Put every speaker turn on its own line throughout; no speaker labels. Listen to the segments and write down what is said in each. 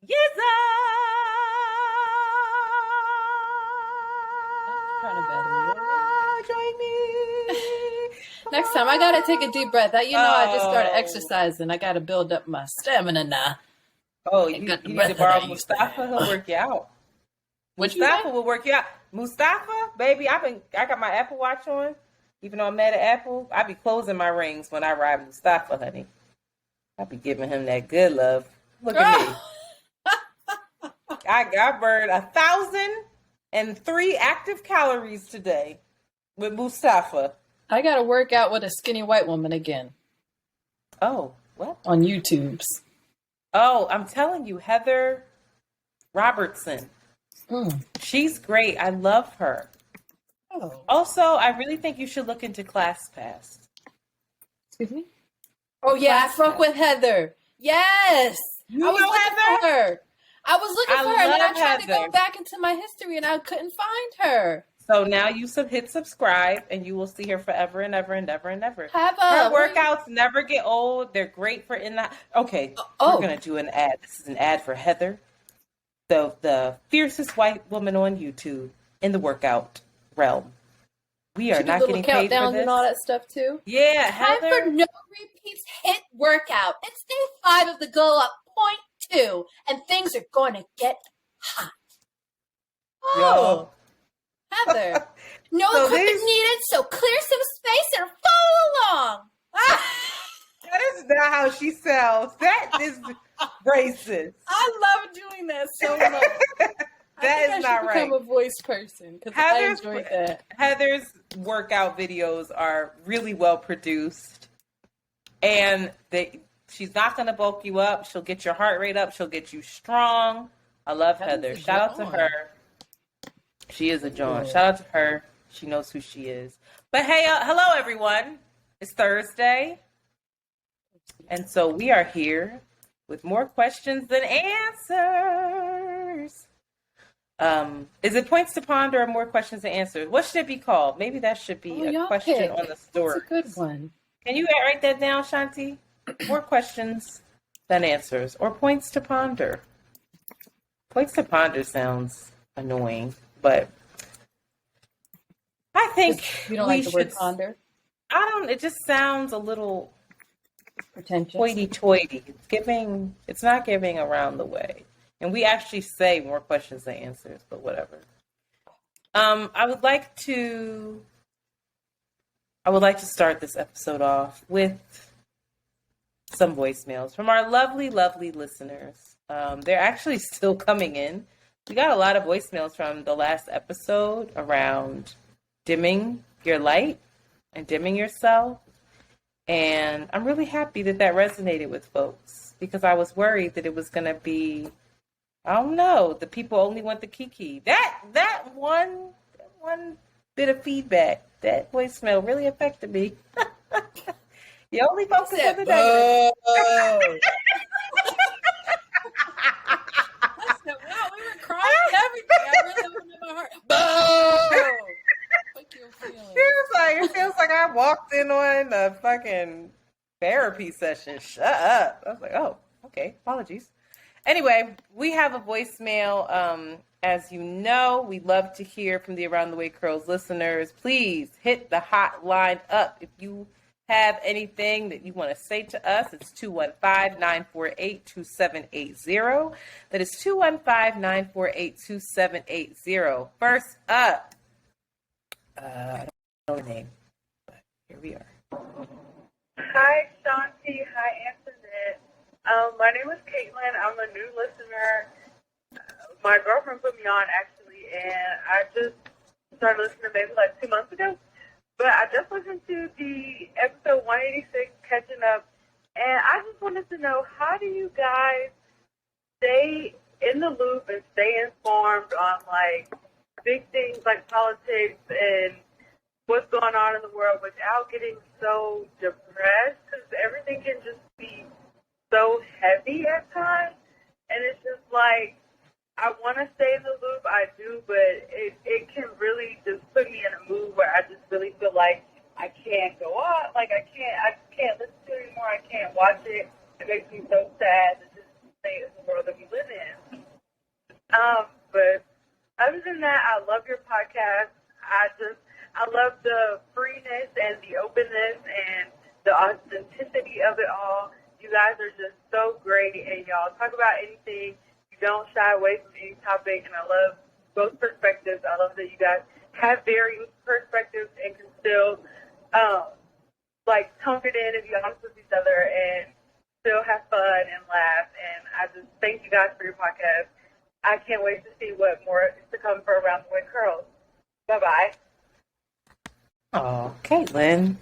Yizza!
Trying to better.
Join me. Come
Next time, I gotta take a deep breath. I just started
Oh.
exercising. I gotta build up my stamina now.
Oh,
I
you
got the
need to
breath that I
borrow
used to
Mustafa. He'll
have.
work you out.
What you say?
Mustafa will work you out. Mustafa, baby, I got my Apple Watch on. Even though I'm mad at Apple, I be closing my rings when I ride Mustafa, honey. I be giving him that good love. Look at me. I burned 1,003 active calories today with Mustafa.
I gotta work out with a skinny white woman again
Oh, what?
on YouTube's.
Oh, I'm telling you, Heather Robertson.
Mm.
She's great. I love her.
Oh,
Also, I really think you should look into ClassPass.
excuse me. Oh yeah, I fuck with Heather. Yes,
You
I was
know
looking
Heather?
for her. I was looking
I
for her, and then I
love
tried to go
Heather.
back into my history, and I couldn't find her.
So now you hit subscribe, and you will see her forever and ever and ever and ever. Her
Have
workouts never get old. They're great for in the. Okay, we're gonna do an ad. This is an ad for Heather, the fiercest white woman on YouTube in the workout realm. We are not getting paid for
countdowns
this.
and all that stuff too.
Yeah,
Time
Heather.
for no repeats hit workout. It's day 5 of the Glow Up point 2, and things are going to get hot. Oh, Heather. No
So
equipment needed, so clear some space and follow along.
That is not how she sounds. That is racist.
I love doing that so much.
That is not right.
I become a voice person because I enjoy that.
Heather's workout videos are really well produced, and she's not going to bulk you up. She'll get your heart rate up. She'll get you strong. I love Heather. Shout out to her. She is a John. Shout out to her. She knows who she is. But hey, hello everyone. It's Thursday, and so we are here with more questions than answers. Is it points to ponder or more questions and answers? What should it be called? Maybe that should be a question on the story.
That's a good one.
Can you write that down, Shanti? More questions than answers, or points to ponder. Points to ponder sounds annoying, but I think
you don't like the word ponder.
I don't. It just sounds a little
pretentious,
hoity-toity. It's not giving around the way. And we actually say more questions than answers, but whatever. I would like to start this episode off with some voicemails from our lovely, lovely listeners. They're actually still coming in. We got a lot of voicemails from the last episode around dimming your light and dimming yourself. And I'm really happy that resonated with folks, because I was worried that it was going to be, I don't know, the people only want the kiki. That one bit of feedback, that voicemail really affected me. You only focus on the negative.
I said, wow, we were crying and everything. I really opened up my heart. Boom!
It feels like I walked in on a fucking therapy session. Shut up. I was like, oh, okay, apologies. Anyway, we have a voicemail. As you know, we love to hear from the Around the Way Curls listeners. Please hit the hotline up if you have anything that you want to say to us. It's 215-948-2780. That is 215-948-2780. First up, I don't know her name, but here we are.
Hi, Shanti. Hi, Antoinette. My name is Caitlin. I'm a new listener. My girlfriend put me on, actually, and I just started listening maybe like 2 months ago. But I just listened to the episode 186, Catching Up, and I just wanted to know, how do you guys stay in the loop and stay informed on, like, big things like politics and what's going on in the world without getting so depressed? Because everything can just be so heavy at times, and it's just like, I want to stay in the loop, I do, but it can really just put me in a mood where I just really feel like I can't go on, like I just can't listen to it anymore, I can't watch it. It makes me so sad, that this is the state of the world that we live in. than that, I love your podcast. I love the freeness and the openness and the authenticity of it all. You guys are just so great, and y'all talk about anything. You don't shy away from any topic, and I love both perspectives. I love that you guys have varying perspectives and can still, tone it in and be honest with each other and still have fun and laugh. And I just thank you guys for your podcast. I can't wait to see what more is to come for Around the Way Curls. Bye-bye.
Oh, Caitlin.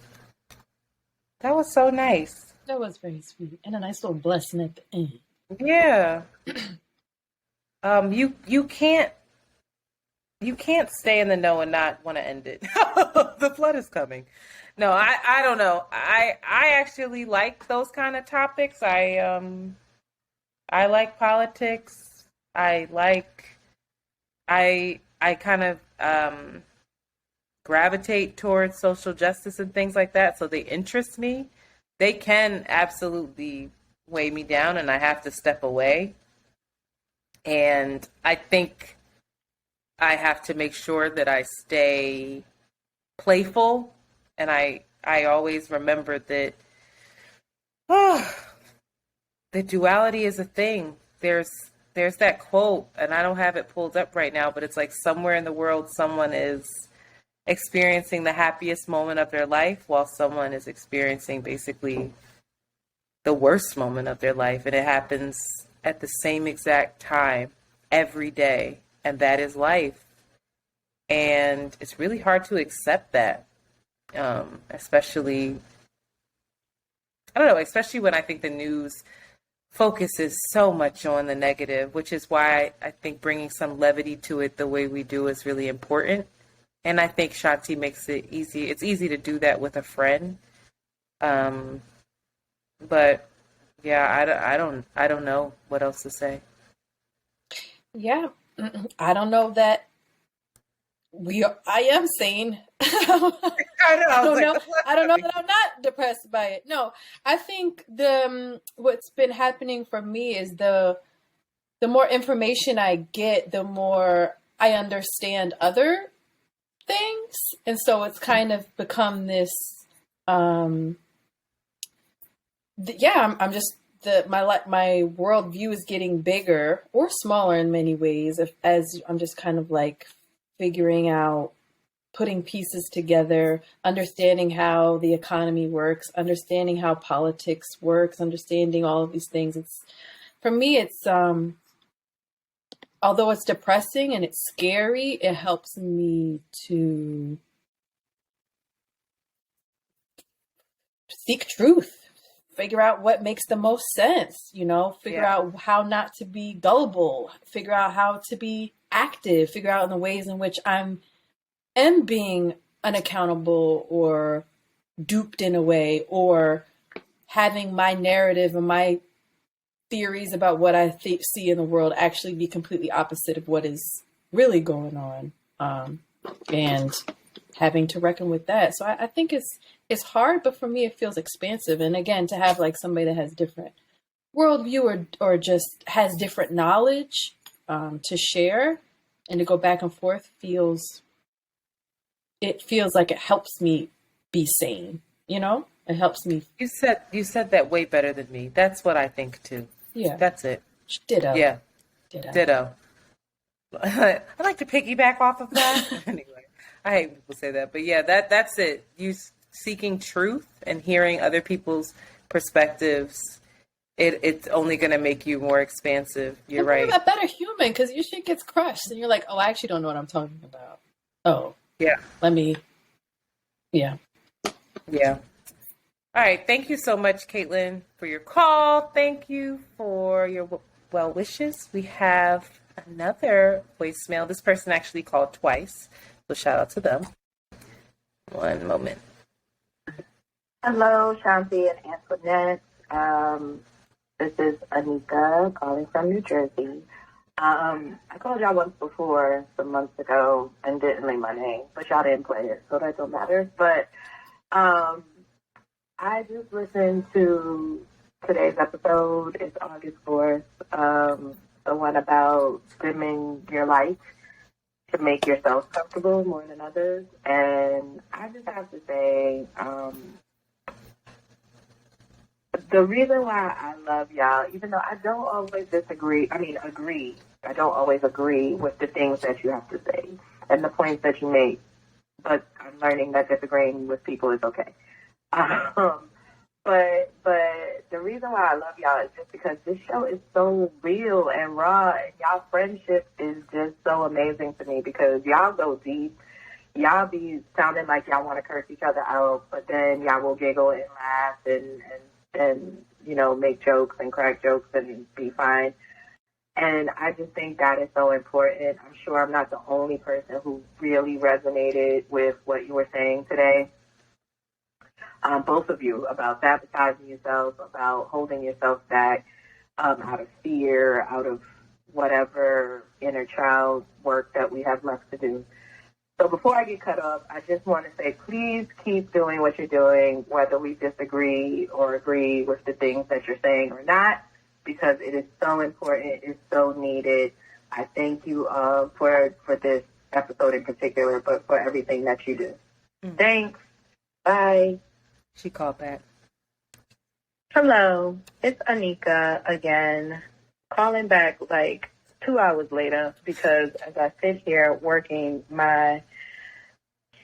That was so nice.
That was very sweet. And a nice little blessing at the end.
Yeah. You can't stay in the know and not want to end it. The flood is coming. No, I don't know. I actually like those kind of topics. I like politics. I kind of gravitate towards social justice and things like that, so they interest me. They can absolutely weigh me down, and I have to step away. And I think I have to make sure that I stay playful, and I always remember that the duality is a thing. There's that quote, and I don't have it pulled up right now, but it's like somewhere in the world someone is experiencing the happiest moment of their life while someone is experiencing basically the worst moment of their life. And it happens at the same exact time every day. And that is life. And it's really hard to accept that. Especially when I think the news focuses so much on the negative, which is why I think bringing some levity to it the way we do is really important. And I think Shanti makes it easy. It's easy to do that with a friend. But yeah, I don't know what else to say.
Yeah. I don't know that I am sane. I don't know that I'm not depressed by it. No, I think what's been happening for me is the more information I get, the more I understand other things. And so it's kind of become this, I'm just, my worldview is getting bigger or smaller in many ways as I'm just kind of like figuring out, putting pieces together, understanding how the economy works, understanding how politics works, understanding all of these things. For me, although it's depressing and it's scary, it helps me to seek truth, figure out what makes the most sense, figure out how not to be gullible, figure out how to be active, figure out in the ways in which am being unaccountable or duped in a way, or having my narrative and my theories about what I see in the world actually be completely opposite of what is really going on, and having to reckon with that. So I think it's hard, but for me it feels expansive. And again, to have like somebody that has different worldview or just has different knowledge to share and to go back and forth feels like it helps me be sane. It helps me. You
said that way better than me. That's what I think too.
Yeah.
That's it.
Ditto.
Yeah. Ditto. I'd like to piggyback off of that. Anyway, I hate when people say that, but yeah, that's it. You seeking truth and hearing other people's perspectives. It's only going to make you more expansive. You're right.
A better human, because your shit gets crushed and you're like, oh, I actually don't know what I'm talking about. Oh.
Yeah.
Yeah.
Yeah. All right. Thank you so much, Caitlin, for your call. Thank you for your well wishes. We have another voicemail. This person actually called twice, so shout out to them. One moment.
Hello, Shanti and Antoinette. This is Anika calling from New Jersey. I called y'all once before, some months ago, and didn't leave my name, but y'all didn't play it, so that don't matter. But I just listened to today's episode. It's August 4th, the one about dimming your light. to make yourself comfortable more than others. And I just have to say, the reason why I love y'all, even though I don't always agree, I don't always agree with the things that you have to say and the points that you make, but I'm learning that disagreeing with people is okay. But the reason why I love y'all is just because this show is so real and raw, and y'all friendship is just so amazing to me because y'all go deep. Y'all be sounding like y'all want to curse each other out, but then y'all will giggle and laugh and make jokes and crack jokes and be fine. And I just think that is so important. I'm sure I'm not the only person who really resonated with what you were saying today. Both of you, about sabotaging yourself, about holding yourself back out of fear, out of whatever inner child work that we have left to do. So before I get cut off, I just want to say, please keep doing what you're doing, whether we disagree or agree with the things that you're saying or not, because it is so important. It's so needed. I thank you for this episode in particular, but for everything that you do. Thanks. Bye.
She called back.
Hello, it's Anika again, calling back like 2 hours later because as I sit here working my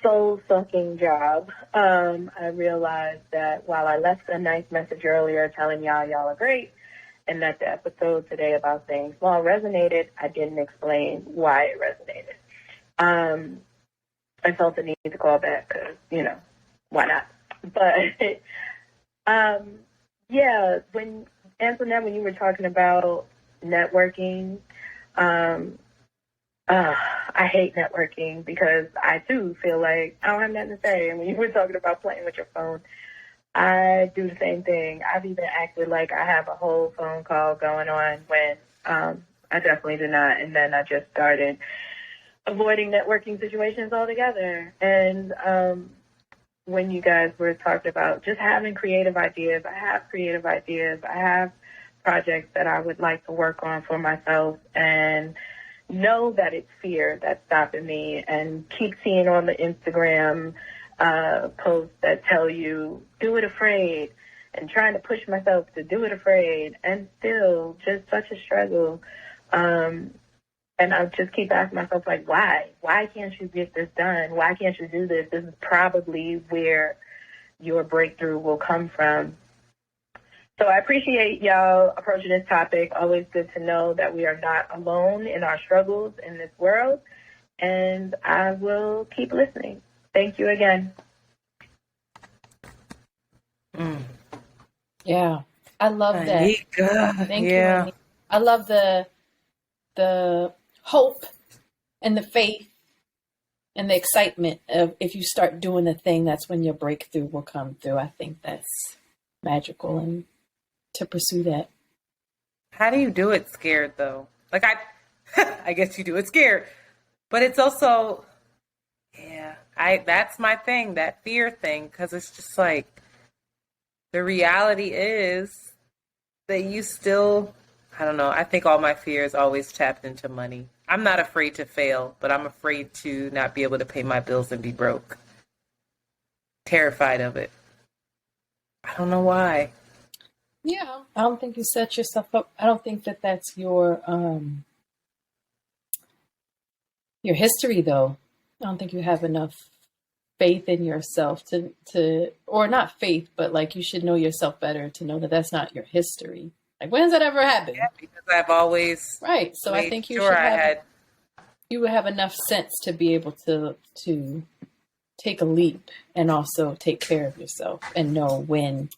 soul-sucking job, I realized that while I left a nice message earlier telling y'all are great and that the episode today about staying small resonated, I didn't explain why it resonated. I felt the need to call back because, why not? But, yeah, when you were talking about networking, I hate networking because I, too, feel like I don't have nothing to say. And when you were talking about playing with your phone, I do the same thing. I've even acted like I have a whole phone call going on when I definitely do not. And then I just started avoiding networking situations altogether. And when you guys were talking about just having creative ideas, I have creative ideas. I have projects that I would like to work on for myself and know that it's fear that's stopping me, and keep seeing on the Instagram posts that tell you, do it afraid, and trying to push myself to do it afraid, and still just such a struggle. And I just keep asking myself, like, why? Why can't you get this done? Why can't you do this? This is probably where your breakthrough will come from. So I appreciate y'all approaching this topic. Always good to know that we are not alone in our struggles in this world. And I will keep listening. Thank you again.
Yeah, I love that. Thank you, Anika. I love the hope and the faith and the excitement of if you start doing the thing, that's when your breakthrough will come through. I think that's magical, and to pursue that.
How do you do it scared though? Like I guess you do it scared, but it's also, that's my thing, that fear thing. 'Cause it's just like, the reality is that you still, I don't know. I think all my fear is always tapped into money. I'm not afraid to fail, but I'm afraid to not be able to pay my bills and be broke. Terrified of it. I don't know why.
Yeah, I don't think you set yourself up. I don't think that that's your history, though. I don't think you have enough faith in yourself to, or not faith, but like you should know yourself better to know that that's not your history. Like, when has that ever happened?
Yeah, because I've always
right. So I think you would have enough sense to be able to take a leap and also take care of yourself and know when.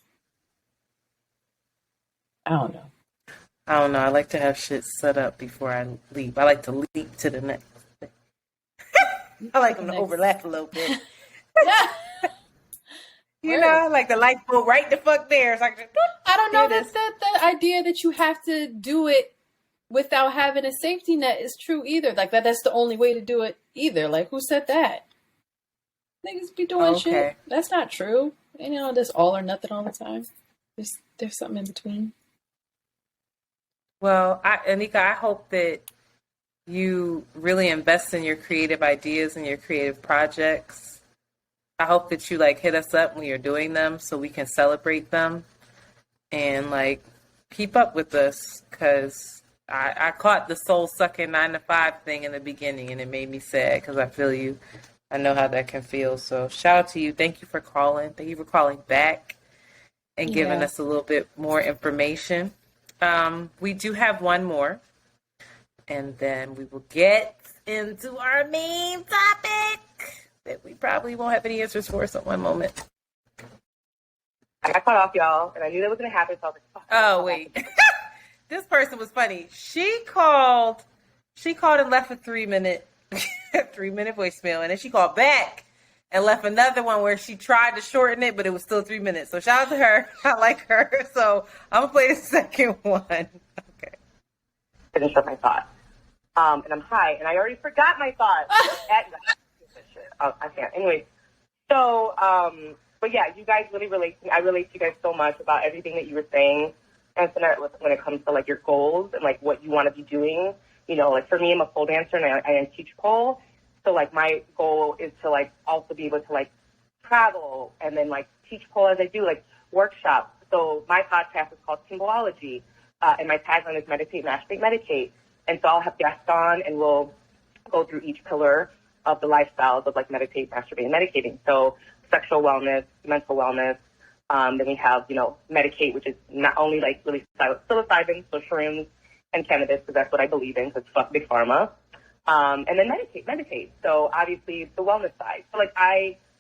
I don't know.
I like to have shit set up before I leap. I like to leap to the next thing. I like them to overlap a little bit. You know, I like the light go right the fuck there. It's like,
I don't know that the idea that you have to do it without having a safety net is true either. Like that's the only way to do it either. Like, who said that? Niggas be doing shit. That's not true. And that's all or nothing all the time. There's something in between.
Well, Anika, I hope that you really invest in your creative ideas and your creative projects. I hope that you like hit us up when you're doing them so we can celebrate them and like keep up with us, because I caught the soul sucking 9 to 5 thing in the beginning and it made me sad because I feel you. I know how that can feel. So shout out to you. Thank you for calling. Thank you for calling back and giving us a little bit more information. We do have one more, and then we will get into our main topic that we probably won't have any answers for. So one moment.
I got cut off, y'all, and I knew that was going to happen. So I was like,
oh, wait. This person was funny. She called and left a 3-minute voicemail, and then she called back and left another one where she tried to shorten it, but it was still 3 minutes. So shout out to her. I like her. So I'm going to play the second one. Okay.
Finish up my thought. And I'm high, and I already forgot my thought. I can't. Anyway, so, but yeah, you guys really relate to me. I relate to you guys so much about everything that you were saying, Antoinette, when it comes to, like, your goals and, like, what you want to be doing. You know, like, for me, I'm a pole dancer, and I teach pole. So, like, my goal is to, like, also be able to, like, travel and then, like, teach pole as I do, like, workshops. So my podcast is called Symbology, and my tagline is meditate, masturbate, medicate. And so I'll have guests on, and we'll go through each pillar of the lifestyles of, like, meditate, masturbate, and medicating. So sexual wellness, mental wellness. Then we have, you know, medicate, which is not only, like, really psilocybin, so shrooms, and cannabis, because that's what I believe in, because fuck big pharma. And then meditate. So obviously the wellness side. So, like,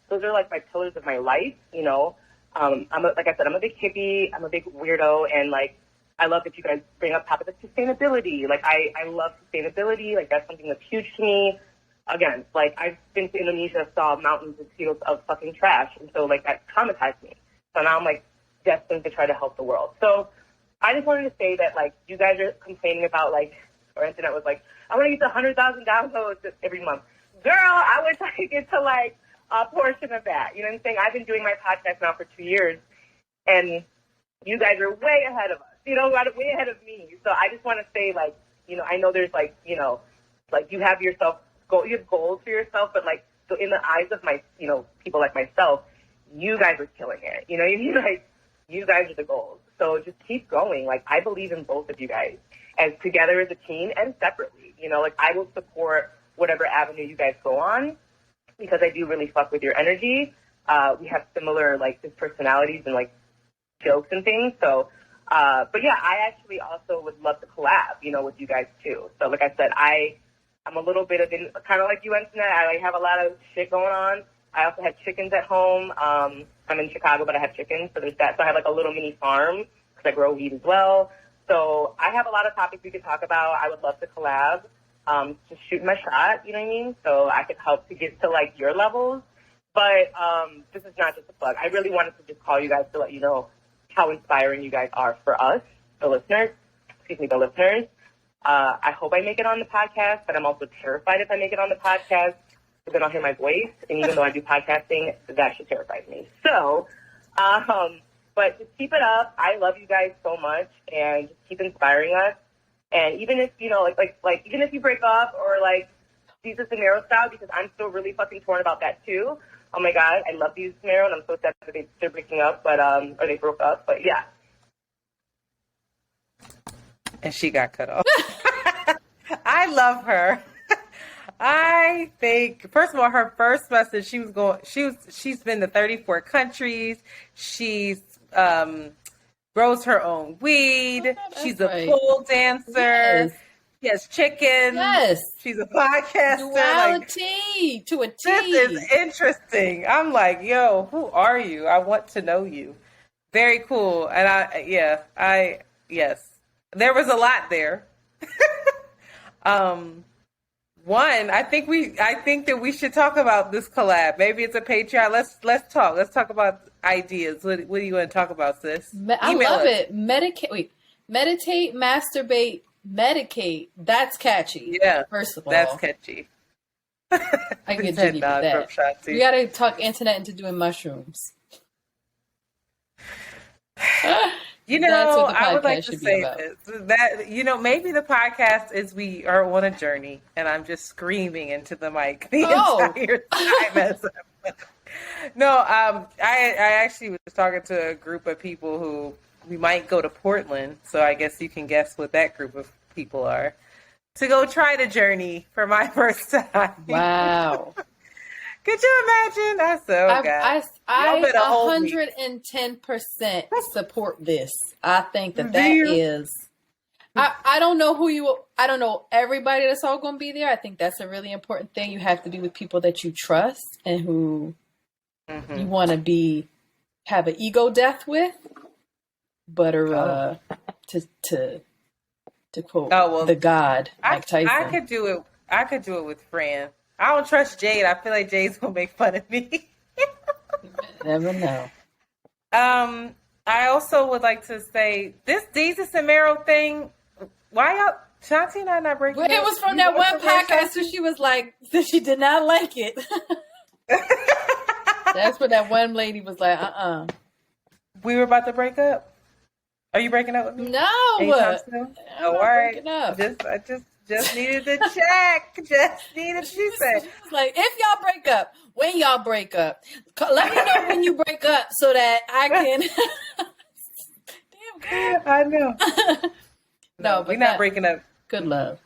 those are, like, my pillars of my life, you know. Like I said, I'm a big hippie, I'm a big weirdo, and, like, I love that you guys bring up topics of sustainability. Like, I love sustainability. Like, that's something that's huge to me. Again, like, I've been to Indonesia, saw mountains and fields of fucking trash, and so, like, that traumatized me. So now I'm, like, destined to try to help the world. So I just wanted to say that, like, you guys are complaining about, like, or Internet was like, I want to get to 100,000 downloads every month. Girl, I wish I could get to, like, a portion of that. You know what I'm saying? I've been doing my podcast now for 2 years, and you guys are way ahead of us. You know, way ahead of me. So I just want to say, like, you know, I know there's, like, you know, like, you have you have goals for yourself, but, like, so in the eyes of my, you know, people like myself, you guys are killing it. You know what I mean? Like, you guys are the goals. So just keep going. Like, I believe in both of you guys, as together as a team and separately. You know, like, I will support whatever avenue you guys go on, because I do really fuck with your energy. We have similar, like, just personalities and, like, jokes and things. So, but yeah, I actually also would love to collab, you know, with you guys too. So, like I said, I'm a little bit of kind of like you, Internet. I have a lot of shit going on. I also have chickens at home. I'm in Chicago, but I have chickens, so there's that. So I have, like, a little mini farm because I grow weed as well. So I have a lot of topics we could talk about. I would love to collab, just shoot my shot, you know what I mean? So I could help to get to, like, your levels. But this is not just a plug. I really wanted to just call you guys to let you know how inspiring you guys are for us, the listeners. I hope I make it on the podcast, but I'm also terrified if I make it on the podcast, because then I'll hear my voice. And even though I do podcasting, that shit terrifies me. So, but just keep it up. I love you guys so much, and just keep inspiring us. And even if, you know, like even if you break up, or, like, Jesus and Mero style, because I'm still really fucking torn about that too. Oh my God, I love Jesus and Mero, and I'm so sad that they're breaking up, but or they broke up. But yeah.
And she got cut off. I love her. I think, first of all, her first message, she's been to 34 countries. She's grows her own weed. She's a pole dancer.
Yes.
She has chickens.
Yes.
She's a podcaster.
Duality to a T.
This is interesting. I'm like, yo, who are you? I want to know you. Very cool. And yes. There was a lot there. One, I think that we should talk about this collab. Maybe it's a Patreon. Let's talk. Let's talk about ideas. What do you want to talk about, sis?
I love it. Meditate, masturbate, medicate. That's catchy.
Yeah.
First of all,
that's catchy.
I can get jiggy with that. You got to talk Internet into doing mushrooms. That's what the
I would like
podcast
to
should be
say
about.
this, that, maybe the podcast is we are on a journey and I'm just screaming into the mic the entire time. No, I actually was talking to a group of people who we might go to Portland. So I guess you can guess what that group of people are, to go try the journey for my first time.
Wow.
Could you imagine? I said, oh God.
I
Y'all better hold me.
110% support this. I think that
Do you?
is. I don't know I don't know everybody that's all going to be there. I think that's a really important thing. You have to be with people that you trust and who you want to have an ego death with. But to quote the God, Mike Tyson.
I could do it. I could do it with Fran. I don't trust Jade. I feel like Jade's gonna make fun of me.
You never know.
I also would like to say this Jesus and Meryl thing. Why y'all, Shanti and I not breaking up?
It was from that one podcast where she was like, she did not like it. That's what that one lady was like,
We were about to break up. Are you breaking up with me?
No.
Anytime soon?
I'm not breaking up.
I just needed to check. She said.
Like, if y'all break up, when y'all break up, let me know when you break up so that I can. Damn, girl.
I know.
No, but
we're not breaking up.
Good love.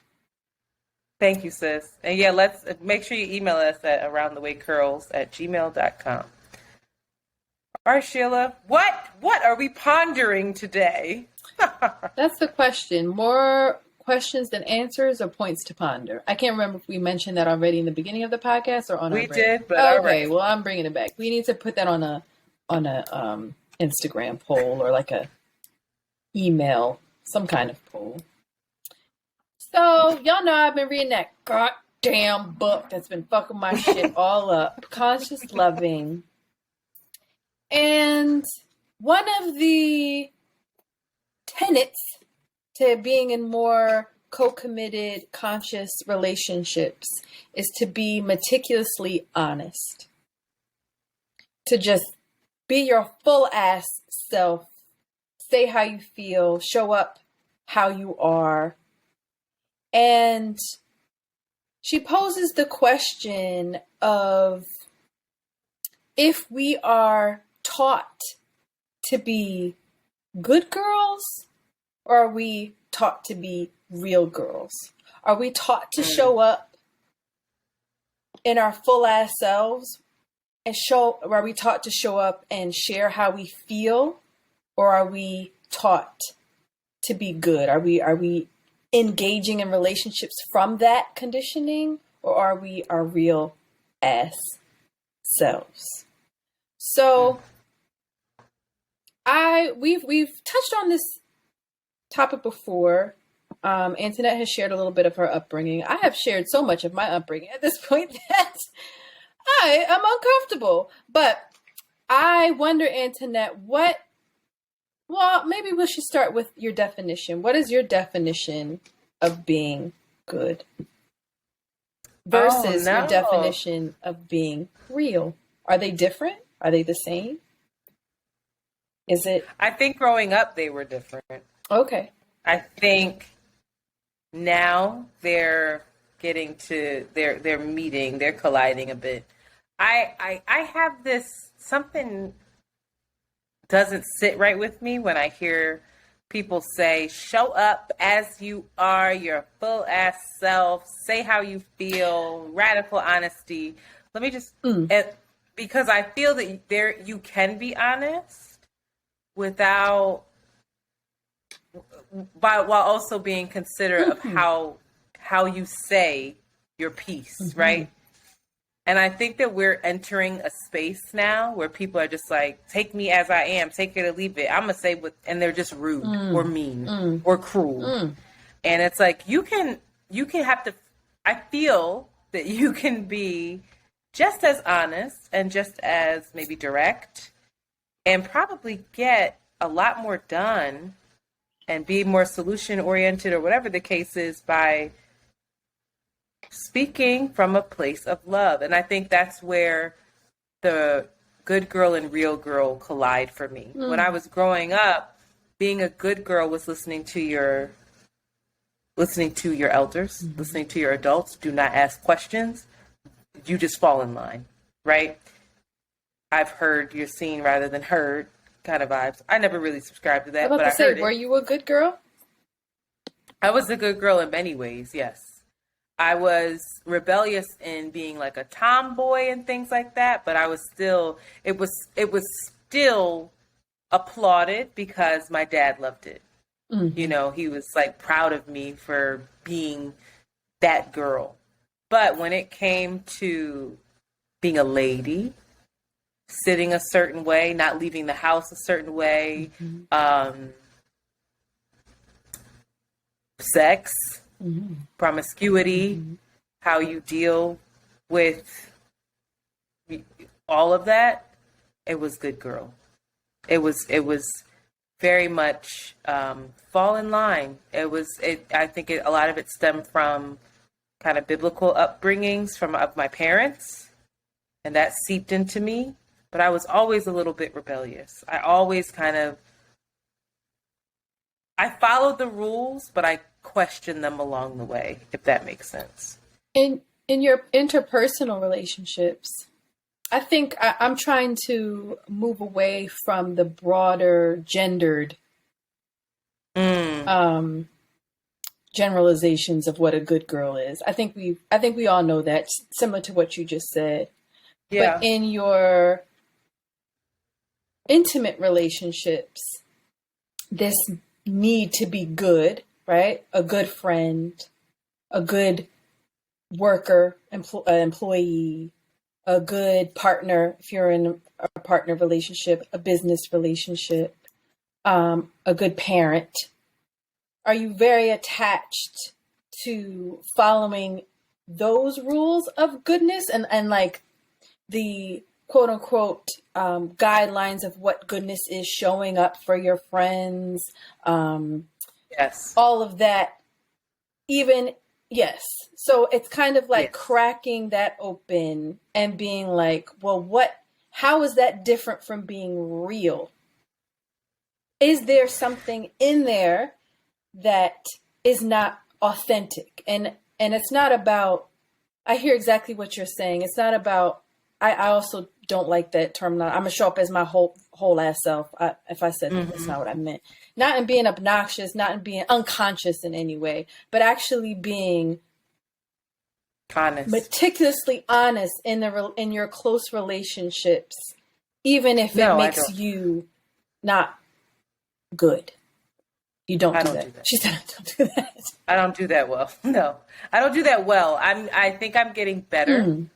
Thank you, sis. And yeah, let's make sure you email us at aroundthewaycurls@gmail.com. All right, Sheila, what are we pondering today?
That's the question. More questions than answers or points to ponder? I can't remember if we mentioned that already in the beginning of the podcast or on our break.
We did, but
okay. Well, I'm bringing it back. We need to put that on a Instagram poll or like a email, some kind of poll. So y'all know I've been reading that goddamn book that's been fucking my shit all up. Conscious Loving. And one of the tenets to being in more co-committed, conscious relationships is to be meticulously honest. To just be your full ass self, say how you feel, show up how you are. And she poses the question of if we are taught to be good girls, or are we taught to be real girls? Are we taught to show up in our full ass selves and are we taught to show up and share how we feel, or are we taught to be good? Are we engaging in relationships from that conditioning, or are we our real ass selves? So we've touched on this topic before. Antoinette has shared a little bit of her upbringing. I have shared so much of my upbringing at this point that I am uncomfortable. But I wonder, Antoinette, maybe we should start with your definition. What is your definition of being good versus your definition of being real? Are they different? Are they the same? Is it?
I think growing up they were different.
Okay.
I think now they're getting to they're meeting, they're colliding a bit. I have this, something doesn't sit right with me when I hear people say, show up as you are, your full ass self, say how you feel, radical honesty. Let me just because I feel that you can be honest while also being considerate of how you say your piece, right? And I think that we're entering a space now where people are just like, take me as I am, take it or leave it. I'm gonna say and they're just rude or mean or cruel. And it's like you can have to. I feel that you can be just as honest and just as maybe direct, and probably get a lot more done and be more solution oriented or whatever the case is by speaking from a place of love. And I think that's where the good girl and real girl collide for me. When I was growing up, being a good girl was listening to your elders, listening to your adults. Do not ask questions. You just fall in line, right? I've heard you're seen rather than heard kind of vibes. I never really subscribed to that,
I'm
but
about
I
to say,
heard
were
it.
you a good girl?
I was a good girl in many ways, yes. I was rebellious in being like a tomboy and things like that, but I was still, it was still applauded because my dad loved it.
Mm-hmm.
You know, he was like proud of me for being that girl. But when it came to being a lady, sitting a certain way, not leaving the house a certain way, sex, promiscuity, how you deal with all of that, it was good girl. It was very much fall in line. I think a lot of it stemmed from kind of biblical upbringings of my parents, and that seeped into me. But I was always a little bit rebellious. I always I followed the rules, but I questioned them along the way, if that makes sense.
In your interpersonal relationships, I think I'm trying to move away from the broader gendered generalizations of what a good girl is. I think we all know that, similar to what you just said.
Yeah.
But in your intimate relationships, this need to be good, right? A good friend, a good worker, employee, a good partner, if you're in a partner relationship, a business relationship, a good parent. Are you very attached to following those rules of goodness and like the quote unquote guidelines of what goodness is, showing up for your friends,
Yes.
all of that, even, yes. So it's kind of like
Yes.
cracking that open and being like, well, how is that different from being real? Is there something in there that is not authentic? And it's not about, I hear exactly what you're saying. It's not about, I also don't like that term. I'm gonna show up as my whole ass self. If I said that, that's not what I meant. Not in being obnoxious, not in being unconscious in any way, but actually being
honest,
meticulously honest in your close relationships, even if it makes you not good. You don't do that. She said, I don't do that.
I don't do that well. No, I don't do that well. I think I'm getting better.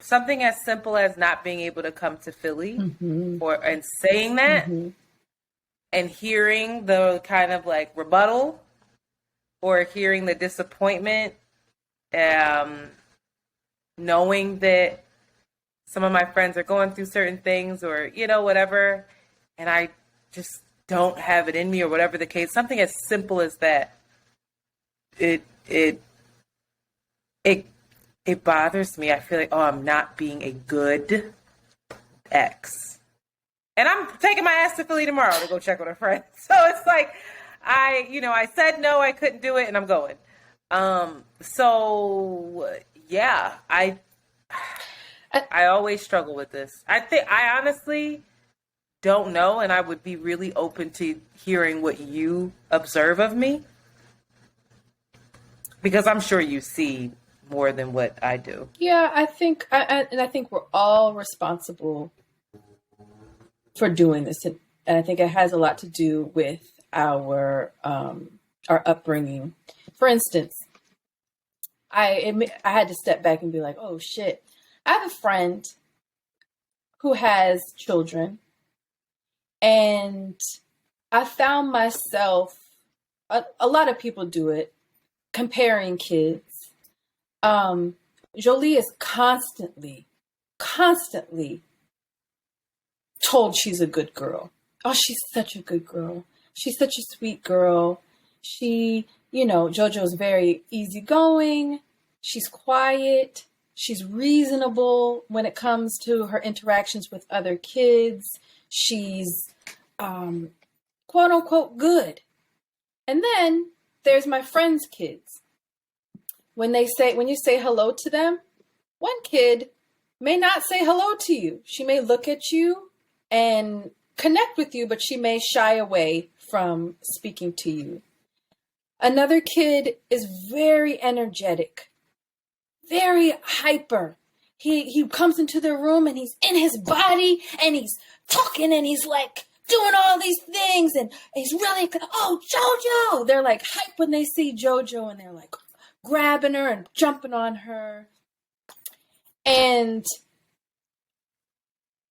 Something as simple as not being able to come to Philly and saying that and hearing the kind of like rebuttal or hearing the disappointment, knowing that some of my friends are going through certain things or, whatever, and I just don't have it in me or whatever the case, something as simple as that, it bothers me. I feel like, I'm not being a good ex. And I'm taking my ass to Philly tomorrow to go check on a friend. So it's like, I said no, I couldn't do it, and I'm going. So yeah, I always struggle with this. I honestly don't know, and I would be really open to hearing what you observe of me, because I'm sure you see more than what I do.
Yeah, I think, I think we're all responsible for doing this, and I think it has a lot to do with our upbringing. For instance, I had to step back and be like, oh shit, I have a friend who has children, and I found myself, a lot of people do it, comparing kids. Jolie is constantly told she's a good girl. Oh, she's such a good girl. She's such a sweet girl. She, JoJo's very easygoing. She's quiet. She's reasonable when it comes to her interactions with other kids. She's quote unquote good. And then there's my friends' kids. When you say hello to them, one kid may not say hello to you. She may look at you and connect with you, but she may shy away from speaking to you. Another kid is very energetic, very hyper. He comes into the room and he's in his body and he's talking and he's like doing all these things and he's really, oh, JoJo. They're like hype when they see JoJo and they're like grabbing her and jumping on her. And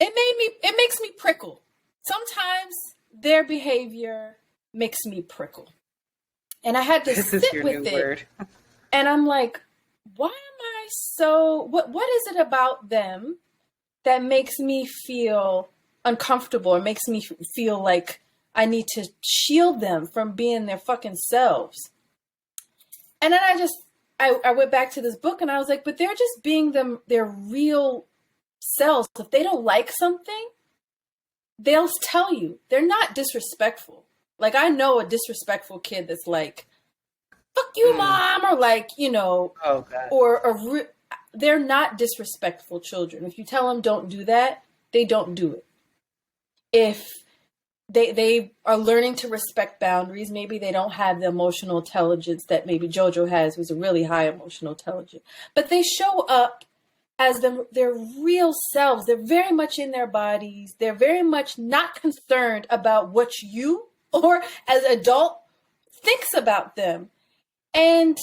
it makes me prickle. Sometimes their behavior makes me prickle. And I had to sit with it. Word. And I'm like, why am I so, what is it about them that makes me feel uncomfortable or makes me feel like I need to shield them from being their fucking selves? And then I went back to this book and I was like, but they're just being their real selves. If they don't like something, they'll tell you. They're not disrespectful. Like, I know a disrespectful kid that's like, fuck you, mom, or like, you know,
oh, God.
They're not disrespectful children. If you tell them don't do that, they don't do it. If they are learning to respect boundaries, maybe they don't have the emotional intelligence that maybe JoJo has, who's a really high emotional intelligence, but they show up as their real selves. They're very much in their bodies. They're very much not concerned about what you or as an adult thinks about them. And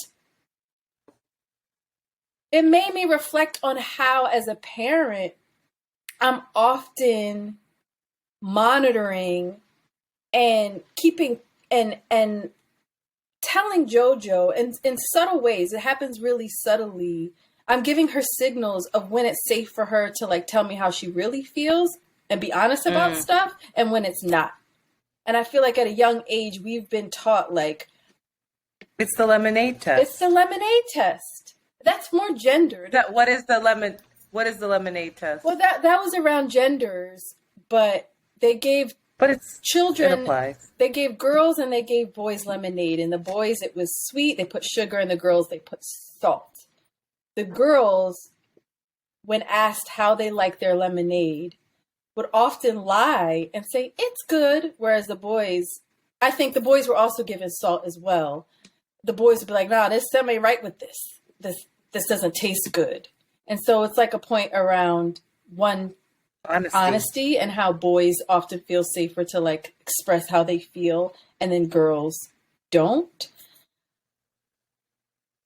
it made me reflect on how, as a parent, I'm often monitoring and keeping and telling JoJo in subtle ways. It happens really subtly. I'm giving her signals of when it's safe for her to like tell me how she really feels and be honest about stuff, and when it's not. And I feel like at a young age, we've been taught like,
it's the lemonade test.
It's the lemonade test. That's more gendered.
What is the lemonade test?
Well, that was around genders, but they gave children.
It applies.
They gave girls and they gave boys lemonade. And the boys, it was sweet. They put sugar, and the girls, they put salt. The girls, when asked how they like their lemonade, would often lie and say it's good, whereas the boys, I think the boys were also given salt as well. The boys would be like, nah, there's something right with this. This doesn't taste good. And so it's like a point around honesty and how boys often feel safer to like express how they feel, and then girls don't.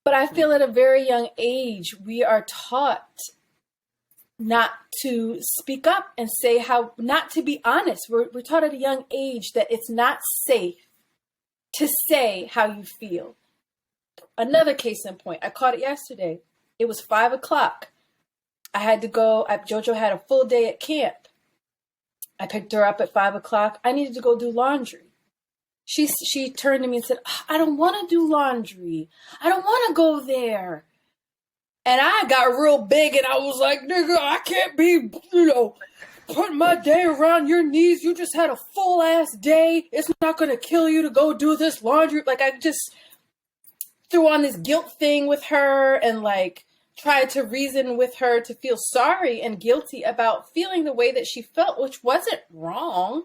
But I feel at a very young age, we are taught not to speak up and say how, not to be honest. We're taught at a young age that it's not safe to say how you feel. Another case in point, I caught it yesterday. It was 5:00. I had to go. JoJo had a full day at camp. I picked her up at 5:00. I needed to go do laundry. She turned to me and said, I don't want to do laundry. I don't want to go there. And I got real big and I was like, nigga, I can't be, putting my day around your knees. You just had a full ass day. It's not going to kill you to go do this laundry. Like, I just threw on this guilt thing with her and like tried to reason with her to feel sorry and guilty about feeling the way that she felt, which wasn't wrong.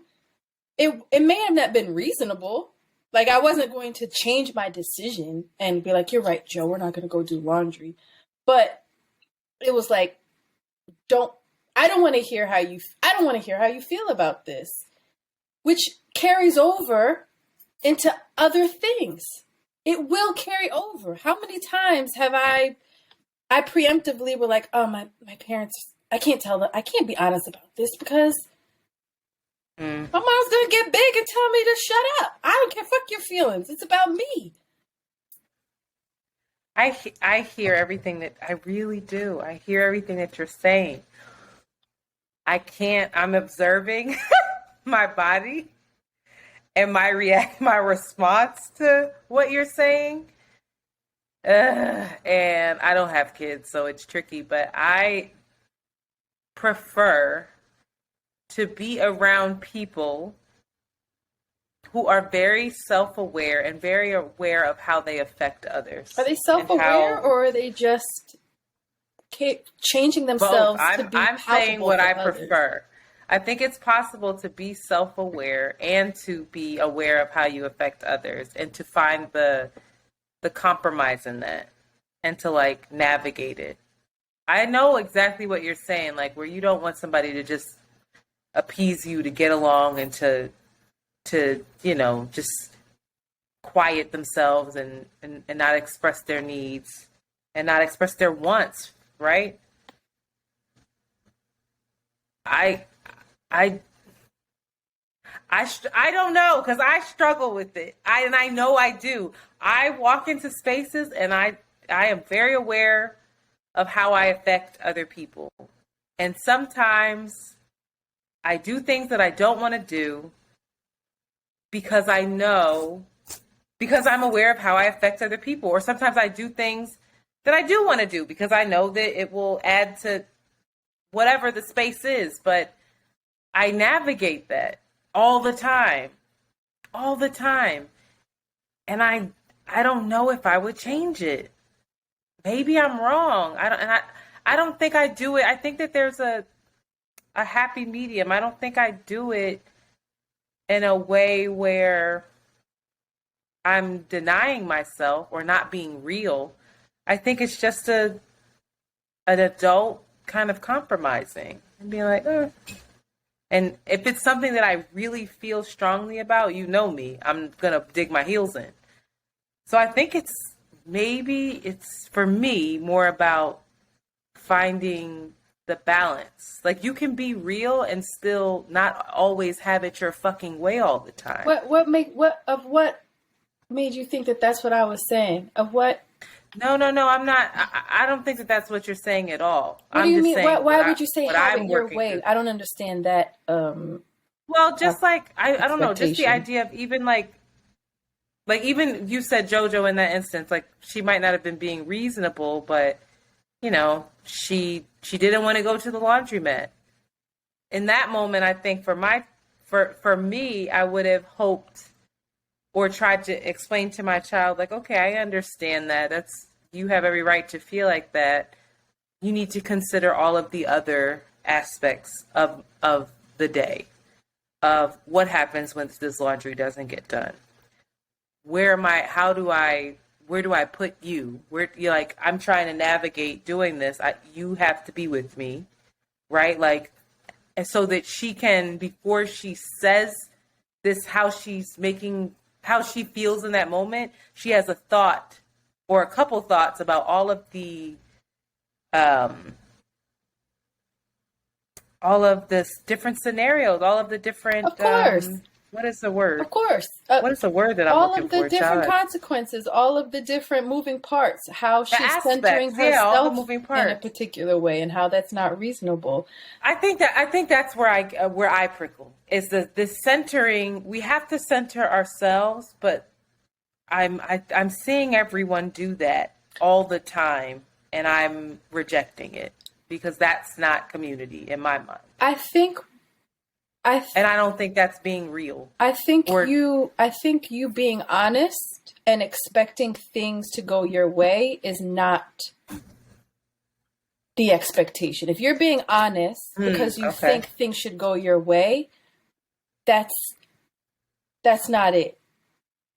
It may have not been reasonable. Like, I wasn't going to change my decision and be like, you're right, Joe, we're not going to go do laundry. But it was like, I don't want to hear how you feel about this, which carries over into other things. It will carry over. How many times have I preemptively were like, oh, my parents, I can't be honest about this because my mom's going to get big and tell me to shut up. I don't care. Fuck your feelings. It's about me.
I hear everything that I really do. I hear everything that you're saying. I'm observing my body and my response to what you're saying. And I don't have kids, so it's tricky, but I prefer to be around people who are very self-aware and very aware of how they affect others.
Are they self-aware, or are they just changing themselves to be
I'm saying what I
others?
prefer. I think it's possible to be self-aware and to be aware of how you affect others, and to find the compromise in that, and to like navigate it. I know exactly what you're saying, like where you don't want somebody to just appease you to get along and to just quiet themselves and not express their needs and not express their wants, right? I don't know, because I struggle with it. I know I do. I walk into spaces and I am very aware of how I affect other people. And sometimes I do things that I don't want to do because I'm aware of how I affect other people. Or sometimes I do things that I do want to do because I know that it will add to whatever the space is. But I navigate that all the time. And I don't know if I would change it. Maybe I'm wrong. I don't think I do it. I think that there's a happy medium. I don't think I do it in a way where I'm denying myself or not being real. I think it's just an adult kind of compromising and being like, And if it's something that I really feel strongly about, you know me, I'm going to dig my heels in. So I think it's for me more about finding the balance. Like, you can be real and still not always have it your fucking way all the time.
What made you think that that's what I was saying? Of what?
No, I'm not. I don't think that that's what you're saying at all.
What do you mean? Why would you say have it your way? I don't understand that.
Well, just like, I don't know, just the idea of even like even you said JoJo in that instance, like she might not have been being reasonable, but you know, she didn't want to go to the laundromat. In that moment, I think for me, I would have hoped or tried to explain to my child, like, okay, I understand that. You have every right to feel like that. You need to consider all of the other aspects of the day, of what happens when this laundry doesn't get done. Where do I put you? Where you're like, I'm trying to navigate doing this. You have to be with me, right? Like, and so that she can, before she says this, how she feels in that moment, she has a thought or a couple thoughts about all of the different scenarios, all of the different.
Of course.
What is the word?
Of course.
What is the word that I'm looking for?
All of the different consequences, all of the different moving parts, how she's centering herself in a particular way, and how that's not reasonable.
I think that's where I prickle, is this centering. We have to center ourselves, but I'm seeing everyone do that all the time, and I'm rejecting it because that's not community in my mind. And I don't think that's being real.
I think you being honest and expecting things to go your way is not the expectation. If you're being honest because you think things should go your way, that's not it.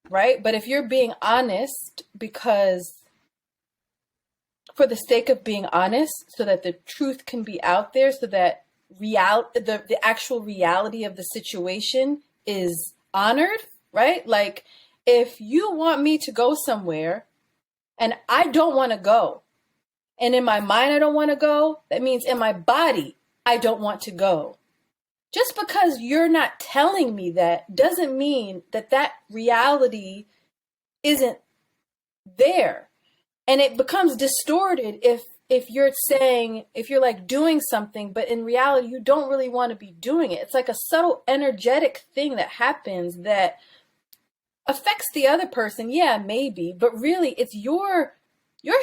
Right? But if you're being honest because for the sake of being honest, so that the truth can be out there, so that the actual reality of the situation is honored, right? Like, if you want me to go somewhere and I don't want to go, and in my mind I don't want to go, that means in my body I don't want to go. Just because you're not telling me that doesn't mean that reality isn't there. And it becomes distorted if you're like doing something, but in reality, you don't really want to be doing it. It's like a subtle energetic thing that happens that affects the other person. Yeah, maybe, but really it's your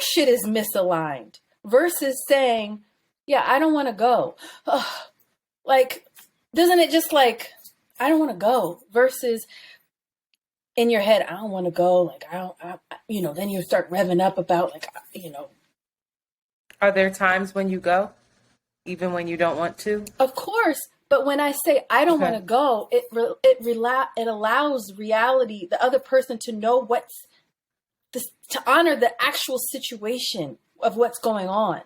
shit is misaligned versus saying, yeah, I don't want to go. Ugh. Like, doesn't it just like, I don't want to go versus in your head, I don't want to go. Like, then you start revving up about, like,
Are there times when you go, even when you don't want to?
Of course. But when I say I don't want to go, it allows reality, the other person to know to honor the actual situation of what's going on.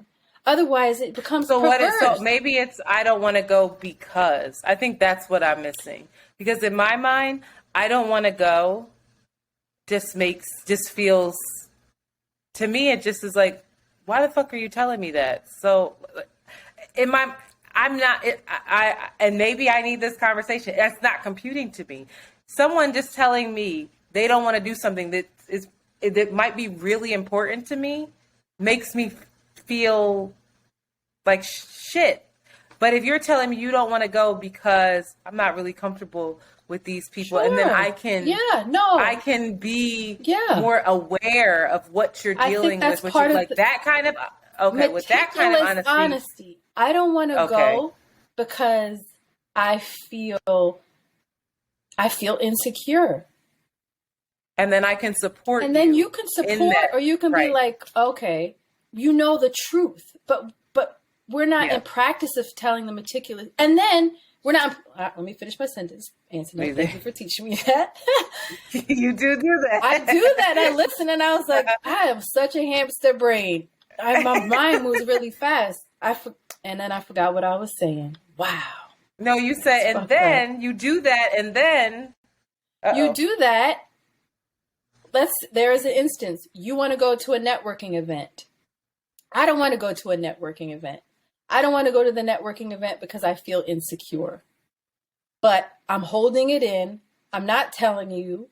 Otherwise, it becomes perverse.
So maybe it's I don't want to go because. I think that's what I'm missing. Because in my mind, I don't want to go just feels, to me, it just is like, why the fuck are you telling me that? So I'm not, and maybe I need this conversation. That's not computing to me. Someone just telling me they don't want to do something that might be really important to me makes me feel like shit. But if you're telling me you don't want to go because I'm not really comfortable with these people, and then I can be more aware of what you're dealing with, which is like that kind of with that kind of honesty.
I don't want to go because I feel insecure.
And then I can support
and then you can support, or you can be like, okay, you know the truth, but we're not in practice of telling the meticulous. And then we're not. Let me finish my sentence, Anthony. Thank you for teaching me that.
You do that.
I do that. I listen, and I was like, I am such a hamster brain. My mind moves really fast. And then I forgot what I was saying. Wow.
No, you said, and then you do that, and then
you do that. There is an instance. You want to go to a networking event. I don't want to go to a networking event. I don't want to go to the networking event because I feel insecure. But I'm holding it in. I'm not telling you.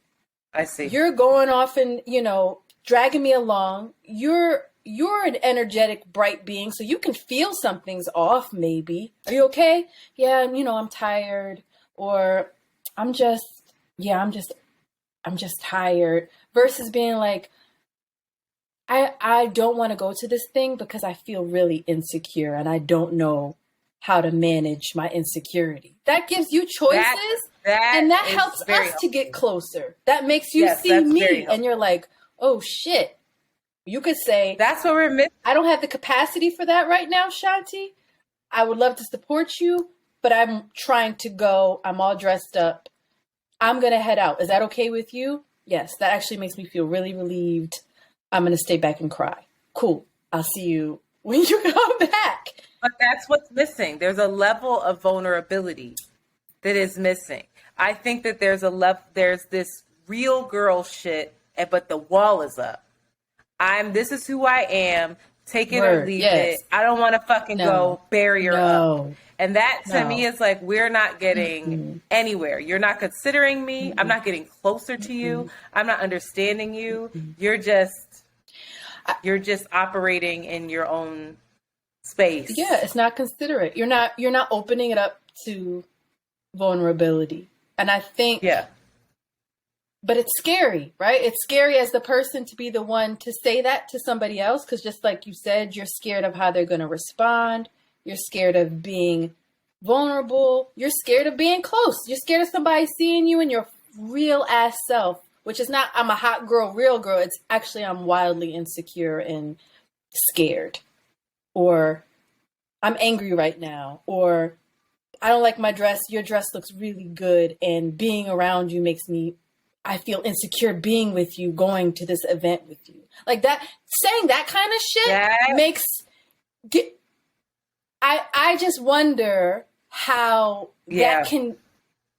I see.
You're going off and, dragging me along. You're an energetic, bright being, so you can feel something's off, maybe. Are you okay? Yeah, I'm tired. Or I'm just tired. Versus being like, I don't want to go to this thing because I feel really insecure and I don't know how to manage my insecurity. That gives you choices, and that helps us to get closer. That makes you see me, and you're like, oh shit. You could say,
that's what we're missing.
I don't have the capacity for that right now, Shanti. I would love to support you, but I'm trying to go. I'm all dressed up. I'm going to head out. Is that okay with you? Yes, that actually makes me feel really relieved. I'm going to stay back and cry. Cool. I'll see you when you come back.
But that's what's missing. There's a level of vulnerability that is missing. I think that there's this real girl shit, but the wall is up. This is who I am. Take it or leave it. I don't want to fucking go barrier up. And that to me is like, we're not getting anywhere. You're not considering me. I'm not getting closer to you. I'm not understanding you. You're just operating in your own space.
Yeah, it's not considerate. You're not opening it up to vulnerability. And I think but it's scary, right? It's scary as the person to be the one to say that to somebody else. Because just like you said, you're scared of how they're going to respond. You're scared of being vulnerable. You're scared of being close. You're scared of somebody seeing you in your real ass self, which is not, I'm a hot girl, real girl. It's actually, I'm wildly insecure and scared. Or I'm angry right now. Or I don't like my dress. Your dress looks really good. And being around you I feel insecure being with you, going to this event with you. Like that, saying that kind of shit I just wonder how that can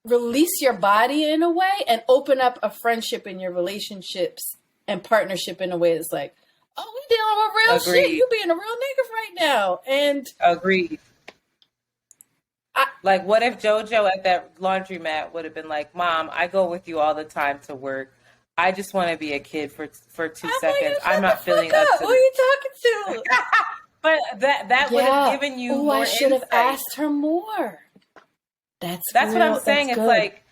release your body in a way and open up a friendship in your relationships and partnership in a way that's like, oh, we dealing with real shit. You being a real nigga right now. And
agreed. Like, what if JoJo at that laundromat would have been like, Mom, I go with you all the time to work. I just want to be a kid for 2 seconds. I'm not feeling up to
Who are you talking to?
But that would have given you more
I should have
insight.
asked her more. That's
what I'm saying. It's
good.
like,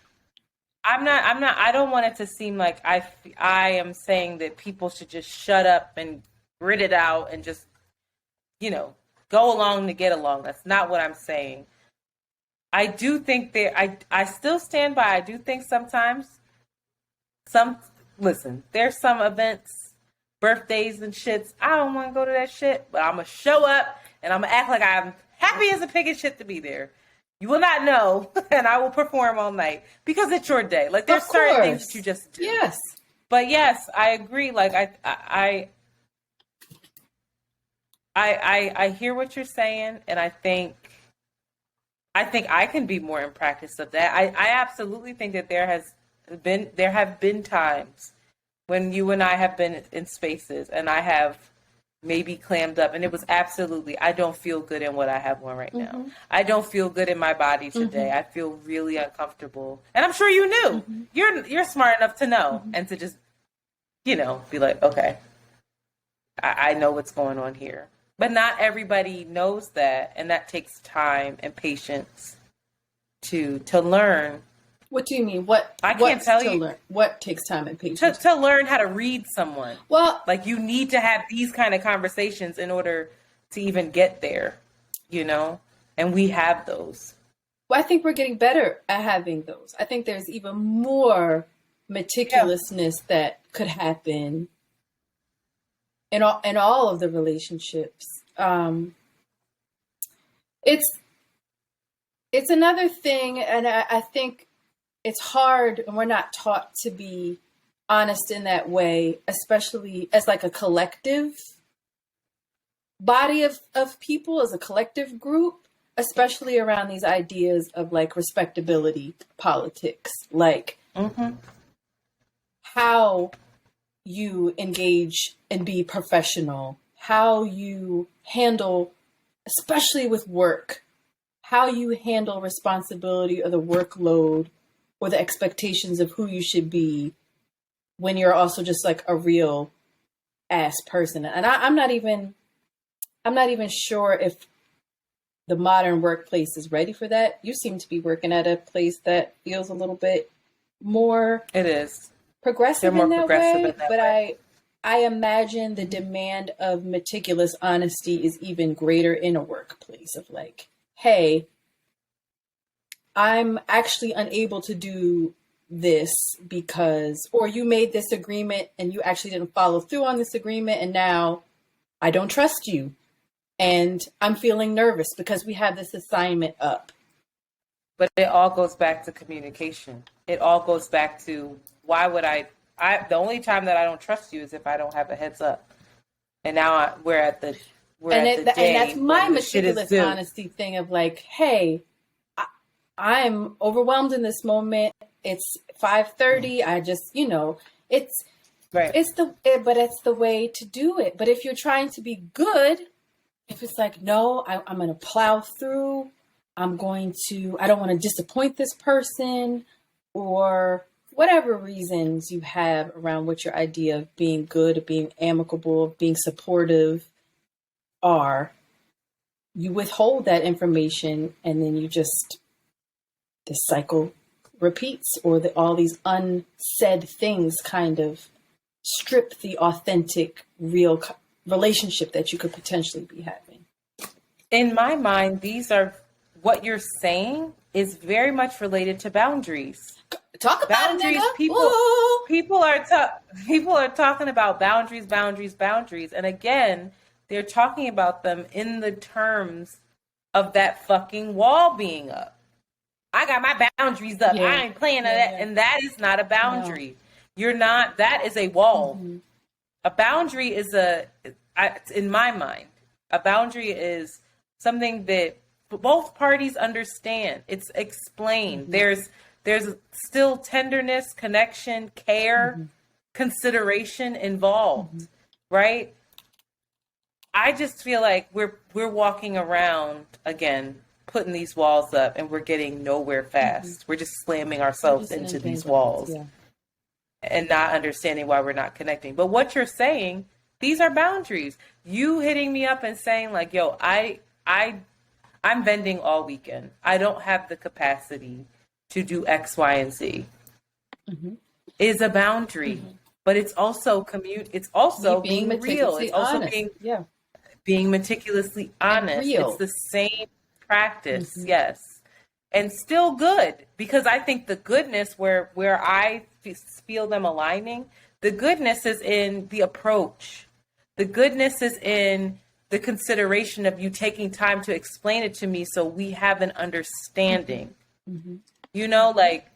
I don't want it to seem like I am saying that people should just shut up and grit it out and just, go along to get along. That's not what I'm saying. I do think I still stand by. I do think sometimes Listen, there's some events, birthdays and shits. I don't want to go to that shit, but I'm going to show up and I'm going to act like I'm happy as a pig and shit to be there. You will not know, and I will perform all night because it's your day. Like, there's certain things that you just do.
Yes.
But yes, I agree. Like, I hear what you're saying, and I think I can be more in practice of that. I absolutely think that there have been times when you and I have been in spaces, and I have maybe clammed up, and it was absolutely, I don't feel good in what I have on right now. I don't feel good in my body today. I feel really uncomfortable, and I'm sure you knew. You're smart enough to know and to just, be like, okay, I know what's going on here. But not everybody knows that, and that takes time and patience to learn.
What do you mean?
I can't tell you.
Learn? What takes time and patience?
To learn how to read someone.
Well,
like, you need to have these kind of conversations in order to even get there, and we have those.
Well, I think we're getting better at having those. I think there's even more meticulousness that could happen in all of the relationships. It's another thing, and I think it's hard, and we're not taught to be honest in that way, especially as like a collective body of people, as a collective group, especially around these ideas of like respectability politics, like how you engage and be professional, how you handle, especially with work, how you handle responsibility or the workload or the expectations of who you should be when you're also just like a real ass person. And I'm not even sure if the modern workplace is ready for that. You seem to be working at a place that feels a little bit more.
It is.
Progressive in that way, but I imagine the demand of meticulous honesty is even greater in a workplace of like, hey, I'm actually unable to do this because, or you made this agreement and you actually didn't follow through on this agreement, and now I don't trust you and I'm feeling nervous because we have this assignment up.
But it all goes back to communication. It all goes back to, why would the only time that I don't trust you is if I don't have a heads up. And now we're at the day. And
that's my meticulous honesty thing of like, hey, I'm overwhelmed in this moment. It's 5:30. I just, it's right. But it's the way to do it. But if you're trying to be good, if it's like, no, I'm going to plow through. I don't want to disappoint this person, or whatever reasons you have around what your idea of being good, of being amicable, of being supportive are, you withhold that information, and then the cycle repeats, or all these unsaid things kind of strip the authentic, real relationship that you could potentially be having.
In my mind, what you're saying is very much related to boundaries.
Talk about boundaries.
People are talking about boundaries, and again, they're talking about them in the terms of that fucking wall being up. I got my boundaries up. Yeah. I ain't playing that, and that is not a boundary. No. You're not. That is a wall. Mm-hmm. A boundary is in my mind, a boundary is something that both parties understand. It's explained. Mm-hmm. There's still tenderness, connection, care, consideration involved, right? I just feel like we're walking around again, putting these walls up, and we're getting nowhere fast. We're just slamming ourselves into these walls and not understanding why we're not connecting. But what you're saying, these are boundaries. You hitting me up and saying like, yo, I'm vending all weekend. I don't have the capacity to do X, Y, and Z. Is a boundary, but it's also It's also being real. It's also
honest.
being meticulously honest. It's the same practice. Yes. and still good, because I think the goodness where I feel them aligning, the goodness is in the approach. The goodness is in the consideration of you taking time to explain it to me so we have an understanding.
Mm-hmm.
You know, like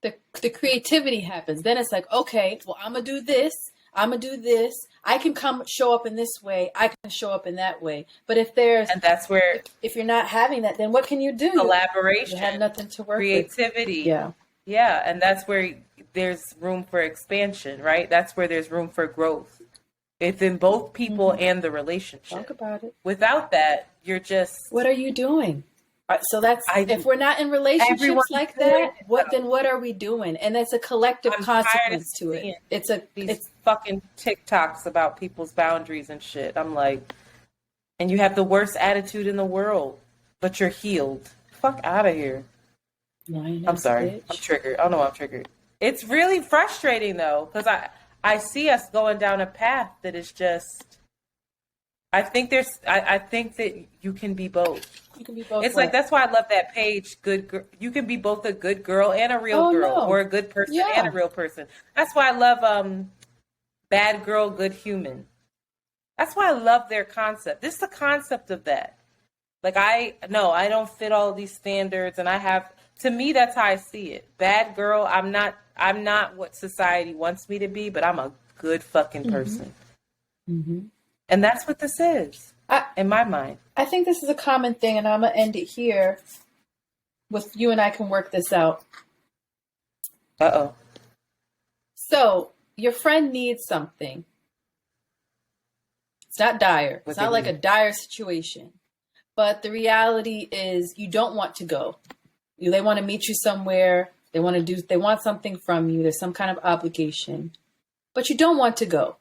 the creativity happens. Then it's like, okay, well, I'm gonna do this. I'm gonna do this. I can show up in this way. I can show up in that way. But if
and that's where
if you're not having that, then what can you do?
Collaboration,
you have nothing to work
creativity.
with.
Yeah, and that's where there's room for expansion, right? That's where there's room for growth within both people and the relationship.
Talk about it.
Without that, you're just,
what are you doing? So that's if we're not in relationships like that, what are we doing? And it's a collective consequence to it. It's
fucking TikToks about people's boundaries and shit. I'm like, and you have the worst attitude in the world, but you're healed. Fuck out of here. I'm sorry. Bitch. I'm triggered. I don't know why I'm triggered. It's really frustrating though, because I see us going down a path that is just, I think that you can be both.
You can be both.
It's like, that's why I love that page. You can be both a good girl and a real girl, or a good person and a real person. That's why I love bad girl, good human. That's why I love their concept. This is the concept of that. Like, I don't fit all these standards, and to me, that's how I see it. Bad girl, I'm not what society wants me to be, but I'm a good fucking person.
Mm-hmm.
And that's what this is, in my mind.
I think this is a common thing, and I'm going to end it here with you and I can work this out.
Uh-oh.
So, your friend needs something. It's not dire. It's not like a dire situation. But the reality is you don't want to go. They want to meet you somewhere. They want something from you. There's some kind of obligation. But you don't want to go.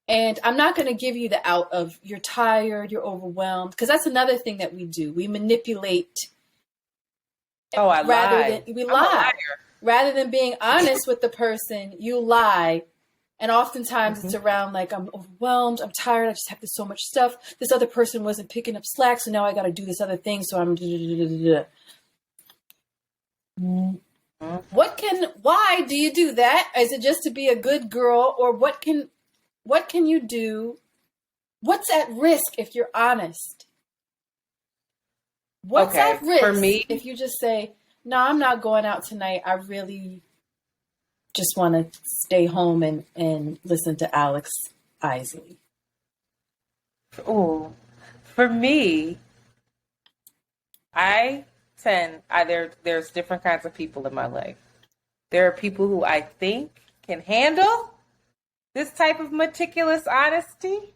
And I'm not going to give you the out of you're tired, you're overwhelmed, because that's another thing that we do. We manipulate.
We lie.
Rather than being honest with the person, you lie. And oftentimes it's around like, I'm overwhelmed, I'm tired, I just have so much stuff. This other person wasn't picking up slack, so now I got to do this other thing, so I'm why do you do that? Is it just to be a good girl, or what can you do? What's at risk if you're honest? What's at risk
for me,
if you just say, no, I'm not going out tonight. I really just want to stay home and listen to Alex Isley.
Oh, for me, there's different kinds of people in my life. There are people who I think can handle this type of meticulous honesty,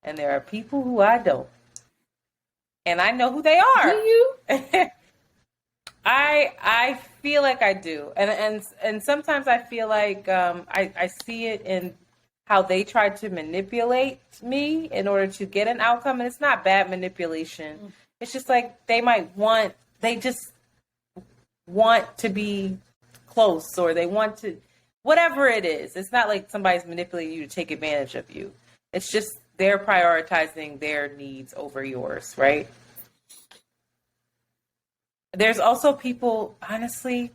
and there are people who I don't. And I know who they are.
Do you?
I feel like I do. And sometimes I feel like I see it in how they try to manipulate me in order to get an outcome. And it's not bad manipulation. It's just like they just want to be close, or they want to, whatever it is. It's not like somebody's manipulating you to take advantage of you. It's just they're prioritizing their needs over yours, right? There's also people, honestly,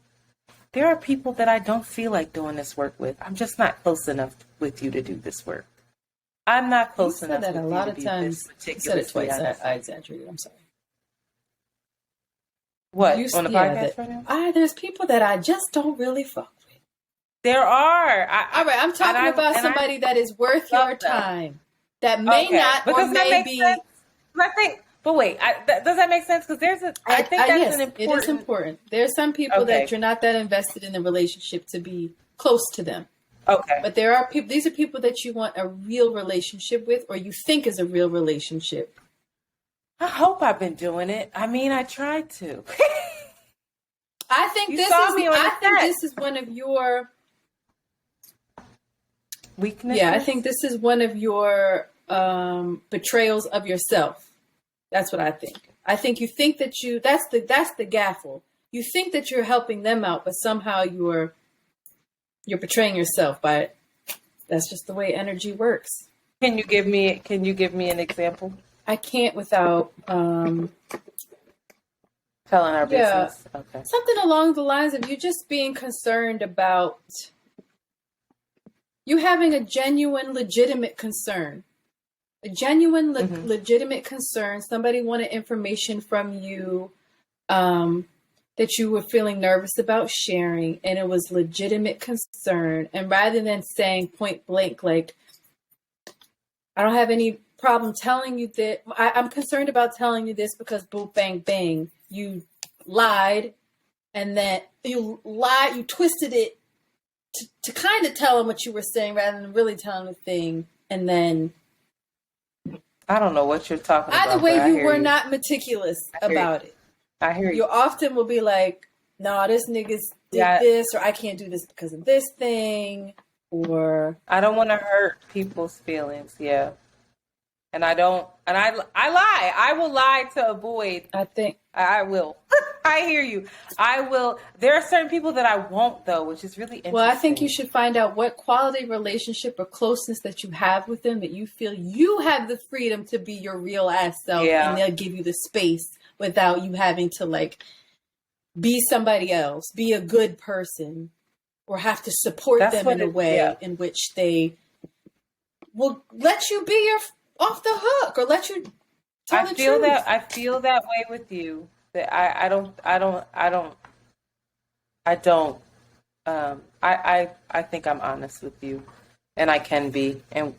there are people that I don't feel like doing this work with. I'm just not close enough with you to do this work. I'm not close enough with you to be this meticulous.
You said it twice. I exaggerated. I'm sorry.
What? On the podcast right now?
There's people that I just don't really fuck with.
There are.
All right, I'm talking about somebody that is worth your time. That may not, or may be.
I think. But wait, does that make sense? Because I think that's an important.
It is important. There's some people that you're not that invested in the relationship to be close to them.
Okay.
But there are people. These are people that you want a real relationship with, or you think is a real relationship.
I hope I've been doing it. I mean, I tried to.
I think this is one of your
weaknesses.
Yeah, I think this is one of your betrayals of yourself. That's what I think. I think you think that that's the gaffle. You think that you're helping them out, but somehow you're betraying yourself by it. That's just the way energy works.
Can you give me an example?
I can't without
Telling our
Yeah.
business. Okay.
Something along the lines of you just being concerned about you having a genuine, legitimate concern. A genuine, legitimate concern. Somebody wanted information from you that you were feeling nervous about sharing, and it was legitimate concern. And rather than saying point blank, like, I don't have any problem telling you that, I'm concerned about telling you this because boom, bang, bang, you lied, and then you twisted it to kind of tell them what you were saying rather than really telling the thing, and then
I don't know what you're talking about.
either way, you were not meticulous about it.
I hear you.
You often will be like, "No, this nigga's did this," or "I can't do this because of this thing," or
I don't want to hurt people's feelings. Yeah, and I don't, and I lie. I will lie to avoid. I will. I hear you. I will. There are certain people that I won't, though, which is really interesting.
Well, I think you should find out what quality relationship or closeness that you have with them that you feel you have the freedom to be your real ass self, and they'll give you the space without you having to like be somebody else, be a good person, or have to support them in a way in which they will let you be off the hook or let you tell the truth.
I feel that way with you. That I think I'm honest with you, and I can be, and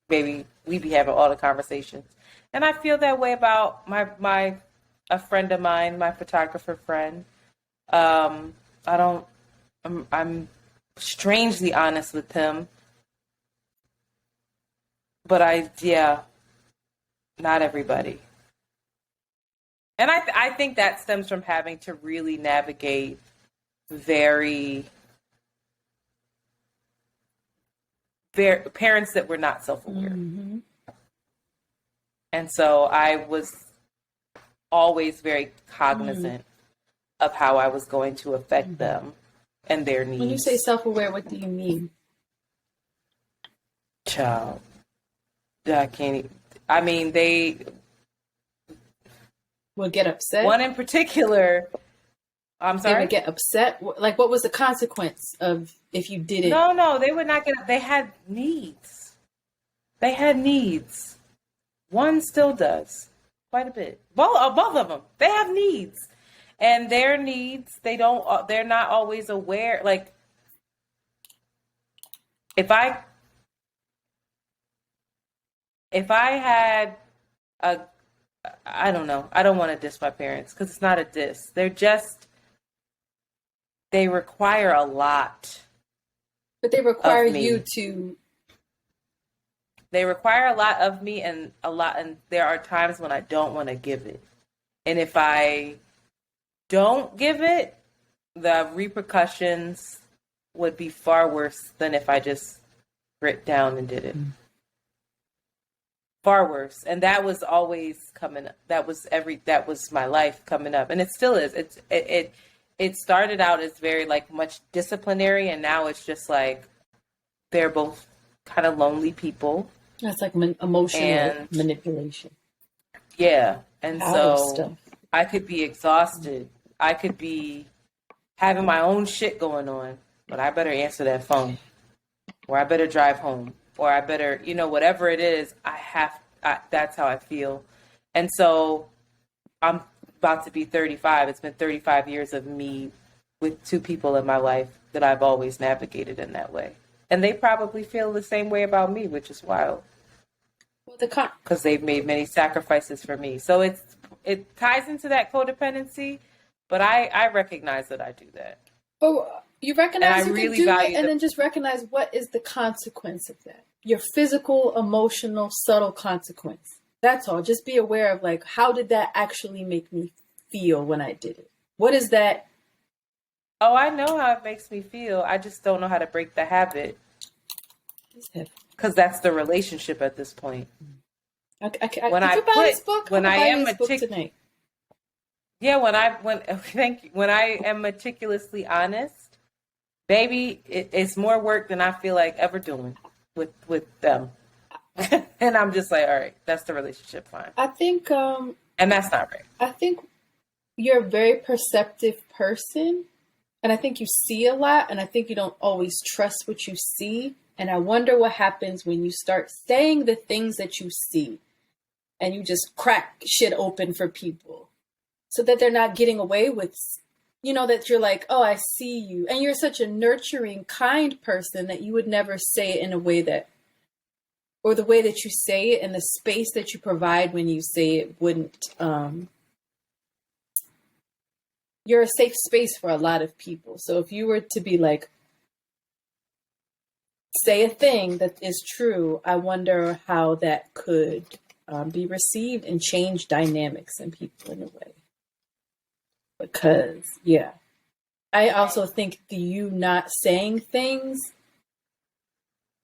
maybe we be having all the conversations. And I feel that way about a friend of mine, my photographer friend. I'm strangely honest with him, but not everybody. And I think that stems from having to really navigate parents that were not self-aware.
Mm-hmm.
And so I was always very cognizant of how I was going to affect them and their needs.
When you say self-aware, what do you mean?
Child. I can't. I mean, they
will get upset.
One in particular. I'm sorry?
They would get upset? Like, what was the consequence of if you didn't?
No, they would not get. They had needs. One still does. Quite a bit. Both of them. They have needs. And their needs, they're not always aware. Like, if I had I don't know. I don't want to diss my parents because it's not a diss. They require a lot.
But they require you to.
They require a lot of me and there are times when I don't want to give it. And if I don't give it, the repercussions would be far worse than if I just grit down and did it. Far worse. And that was always coming up. That was my life coming up. And it still is. It started out as very like much disciplinary, and now it's just like they're both kind of lonely people.
That's like emotional manipulation.
Yeah. And so I could be exhausted. I could be having my own shit going on, but I better answer that phone, or I better drive home, or I better, whatever it is, that's how I feel. And so I'm about to be 35. It's been 35 years of me with two people in my life that I've always navigated in that way. And they probably feel the same way about me, which is wild. Because they've made many sacrifices for me. So it ties into that codependency, but I recognize that I do that.
Oh, you recognize you can do it, and then just recognize what is the consequence of that. Your physical, emotional, subtle consequence. That's all. Just be aware of like, how did that actually make me feel when I did it? What is that?
Oh, I know how it makes me feel. I just don't know how to break the habit. Because that's the relationship at this point. When I am meticulously honest, baby, it's more work than I feel like ever doing with them. And I'm just like, all right, that's the relationship, fine.
I think,
and that's not right.
I think you're a very perceptive person. And I think you see a lot, and I think you don't always trust what you see. And I wonder what happens when you start saying the things that you see and you just crack shit open for people so that they're not getting away with, that you're like, oh, I see you. And you're such a nurturing, kind person that you would never say it in a way that, or the way that you say it and the space that you provide when you say it wouldn't, you're a safe space for a lot of people. So if you were to be like, say a thing that is true, I wonder how that could be received and change dynamics in people in a way. Because, yeah. I also think the you not saying things,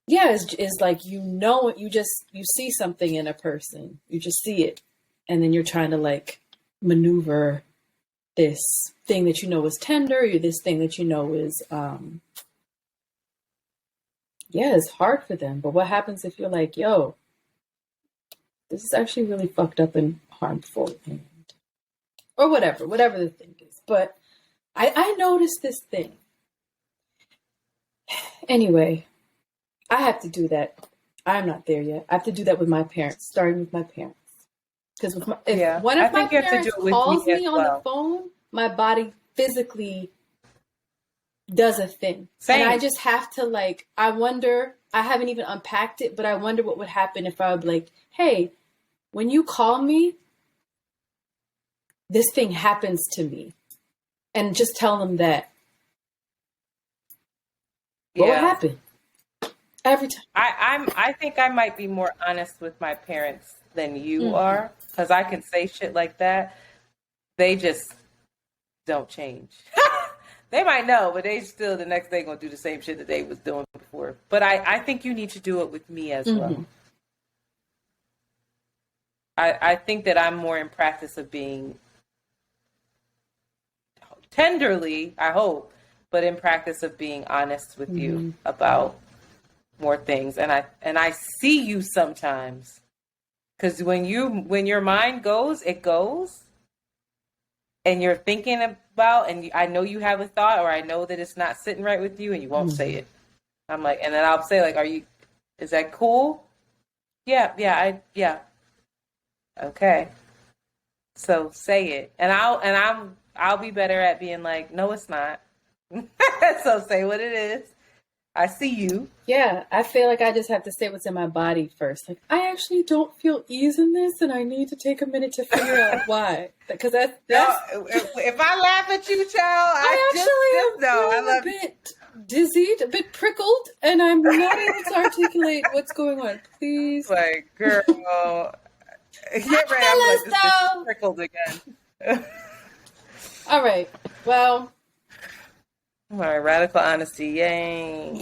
is like, you see something in a person. You just see it. And then you're trying to like maneuver this thing that you know is tender, or this thing that you know is, it's hard for them. But what happens if you're like, yo, this is actually really fucked up and harmful, or whatever the thing is. But I noticed this thing. Anyway, I have to do that. I'm not there yet. I have to do that with my parents, starting with my parents. Because if one of my parents calls me on the phone, my body physically does a thing. Same. And I just have to I wonder, I haven't even unpacked it, but I wonder what would happen if I would be like, hey, when you call me, this thing happens to me. And just tell them that. What would happen? Every time.
I think I might be more honest with my parents than you are, because I can say shit like that. They just don't change. They might know, but they still the next day gonna do the same shit that they was doing before. But I think you need to do it with me as well. I think that I'm more in practice of being tenderly, I hope, but in practice of being honest with you about more things. And I see you sometimes. Because when your mind goes, it goes. And you're thinking about, and I know you have a thought, or I know that it's not sitting right with you, and you won't say it. I'm like, and then I'll say like, is that cool? Yeah. Okay. So say it. And I'll be better at being like, no, it's not. So say what it is. I see you.
Yeah, I feel like I just have to say what's in my body first. Like, I actually don't feel ease in this, and I need to take a minute to figure out why. Because that's
if I laugh at you, child,
I'm a bit dizzied, a bit prickled, and I'm not able to articulate what's going on. Please,
like, girl, get ready. I'm like, this bitch prickled again.
All right. Well.
All right, radical honesty, yay.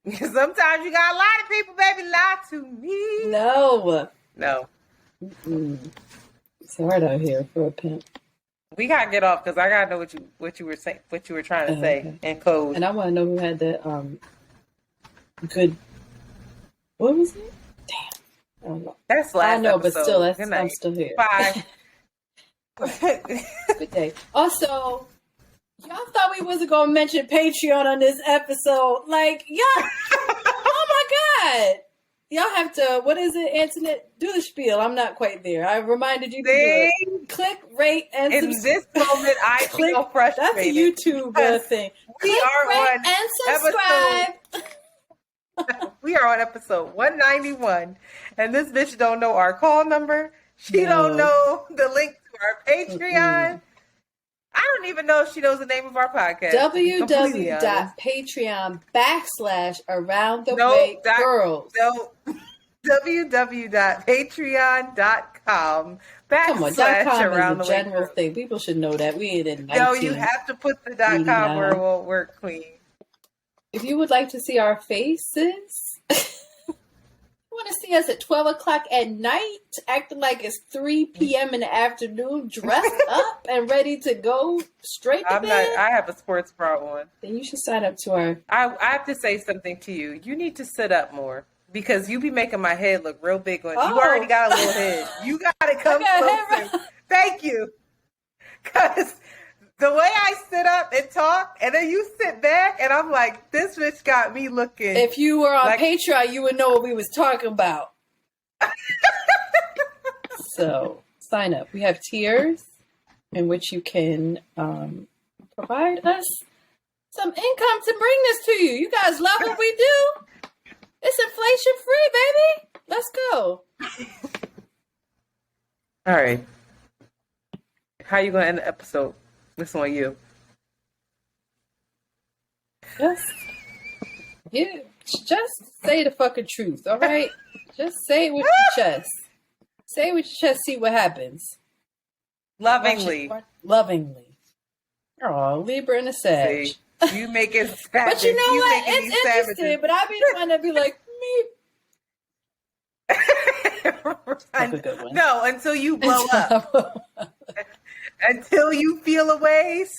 Sometimes you got a lot of people, baby, lie to me.
No.
It's
hard out here for a pimp.
We gotta get off because I gotta know what you were saying, what you were trying to say in code.
And I want to know who had that good. What was it? Damn. I don't know.
That's last.
I know,
episode.
But still, I'm still here.
Bye.
Good day. Also. Y'all thought we wasn't gonna mention Patreon on this episode. Like, y'all, oh my God. Y'all have to, what is it, Antoinette? Do the spiel. I'm not quite there. I reminded you to do it. Click, rate, and subscribe.
In this moment, I feel frustrated.
That's a YouTube thing. Click, rate, and subscribe.
We are on episode 191, and this bitch don't know our call number. She don't know the link to our Patreon. I don't even know if she knows the name of our podcast.
www.patreon.com/AroundTheWayGirls.
No. www.patreon.com
Come on, .com
around
is a general thing. People should know that. We ain't in 19.
No, you have to put the .com where it won't work, queen.
If you would like to see our faces... You want to see us at 12 o'clock at night, acting like it's 3 p.m. in the afternoon, dressed up and ready to go straight to bed?
I have a sports bra on.
Then you should sign up to our...
I have to say something to you. You need to sit up more because you be making my head look real big. You already got a little head. You got to come closer. Thank you. Because the way I sit up and talk, and then you sit back, and I'm like, this bitch got me looking.
If you were on
like,
Patreon, you would know what we was talking about. So sign up. We have tiers in which you can provide us some income to bring this to you. You guys love what we do. It's inflation free, baby. Let's go.
All right. How you gonna end the episode? This on you.
Just say the fucking truth, all right? Just say it with your chest. Say it with your chest, see what happens.
Lovingly.
Lovingly. Oh, Libra and a Sag.
See, you make it savage.
But you know what? It's interesting, but I be the one that be like, me. Good one.
No, until you blow up. Until you feel a ways,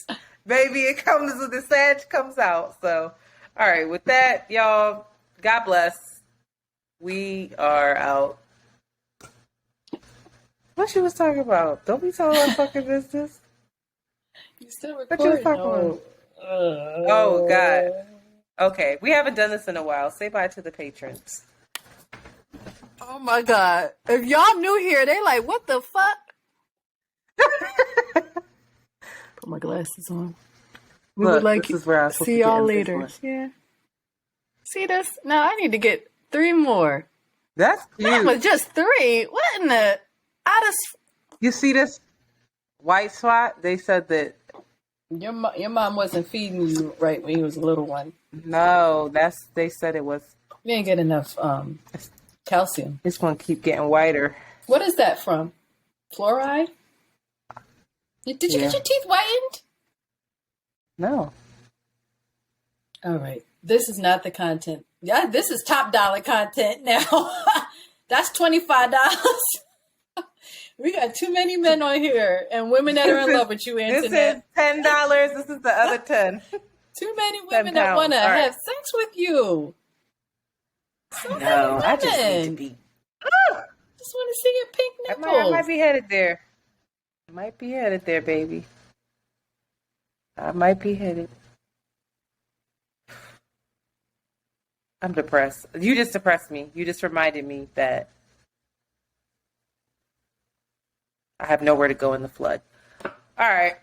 baby, it comes, the Sag comes out. So, all right, with that, y'all, God bless. We are out. What she was talking about? Don't be telling our fucking business.
You still recording?
What you was talking about? Oh, God. Okay, we haven't done this in a while. Say bye to the patrons.
Oh, my God. If y'all new here, they like, what the fuck? Put my glasses on. We
Look,
would like
this is where I was
see y'all later. Yeah. See this? No, I need to get 3 more.
That's cute.
That was just 3. What in the
You see this white spot? They said that
your mom wasn't feeding you right when you was a little one.
No, they said it was.
You didn't get enough calcium.
It's gonna keep getting whiter.
What is that from? Fluoride? Did you get your teeth whitened?
No.
All right. This is not the content. Yeah, this is top dollar content now. That's $25. We got too many men on here and women that are in love with you, Internet.
This is $10. This is the other 10.
Too many women that want to have sex with you.
No, I just need to be.
Just want to see your pink nipples.
I might be headed there. I might be headed there, baby. I might be headed. I'm depressed. You just depressed me. You just reminded me that I have nowhere to go in the flood. All right.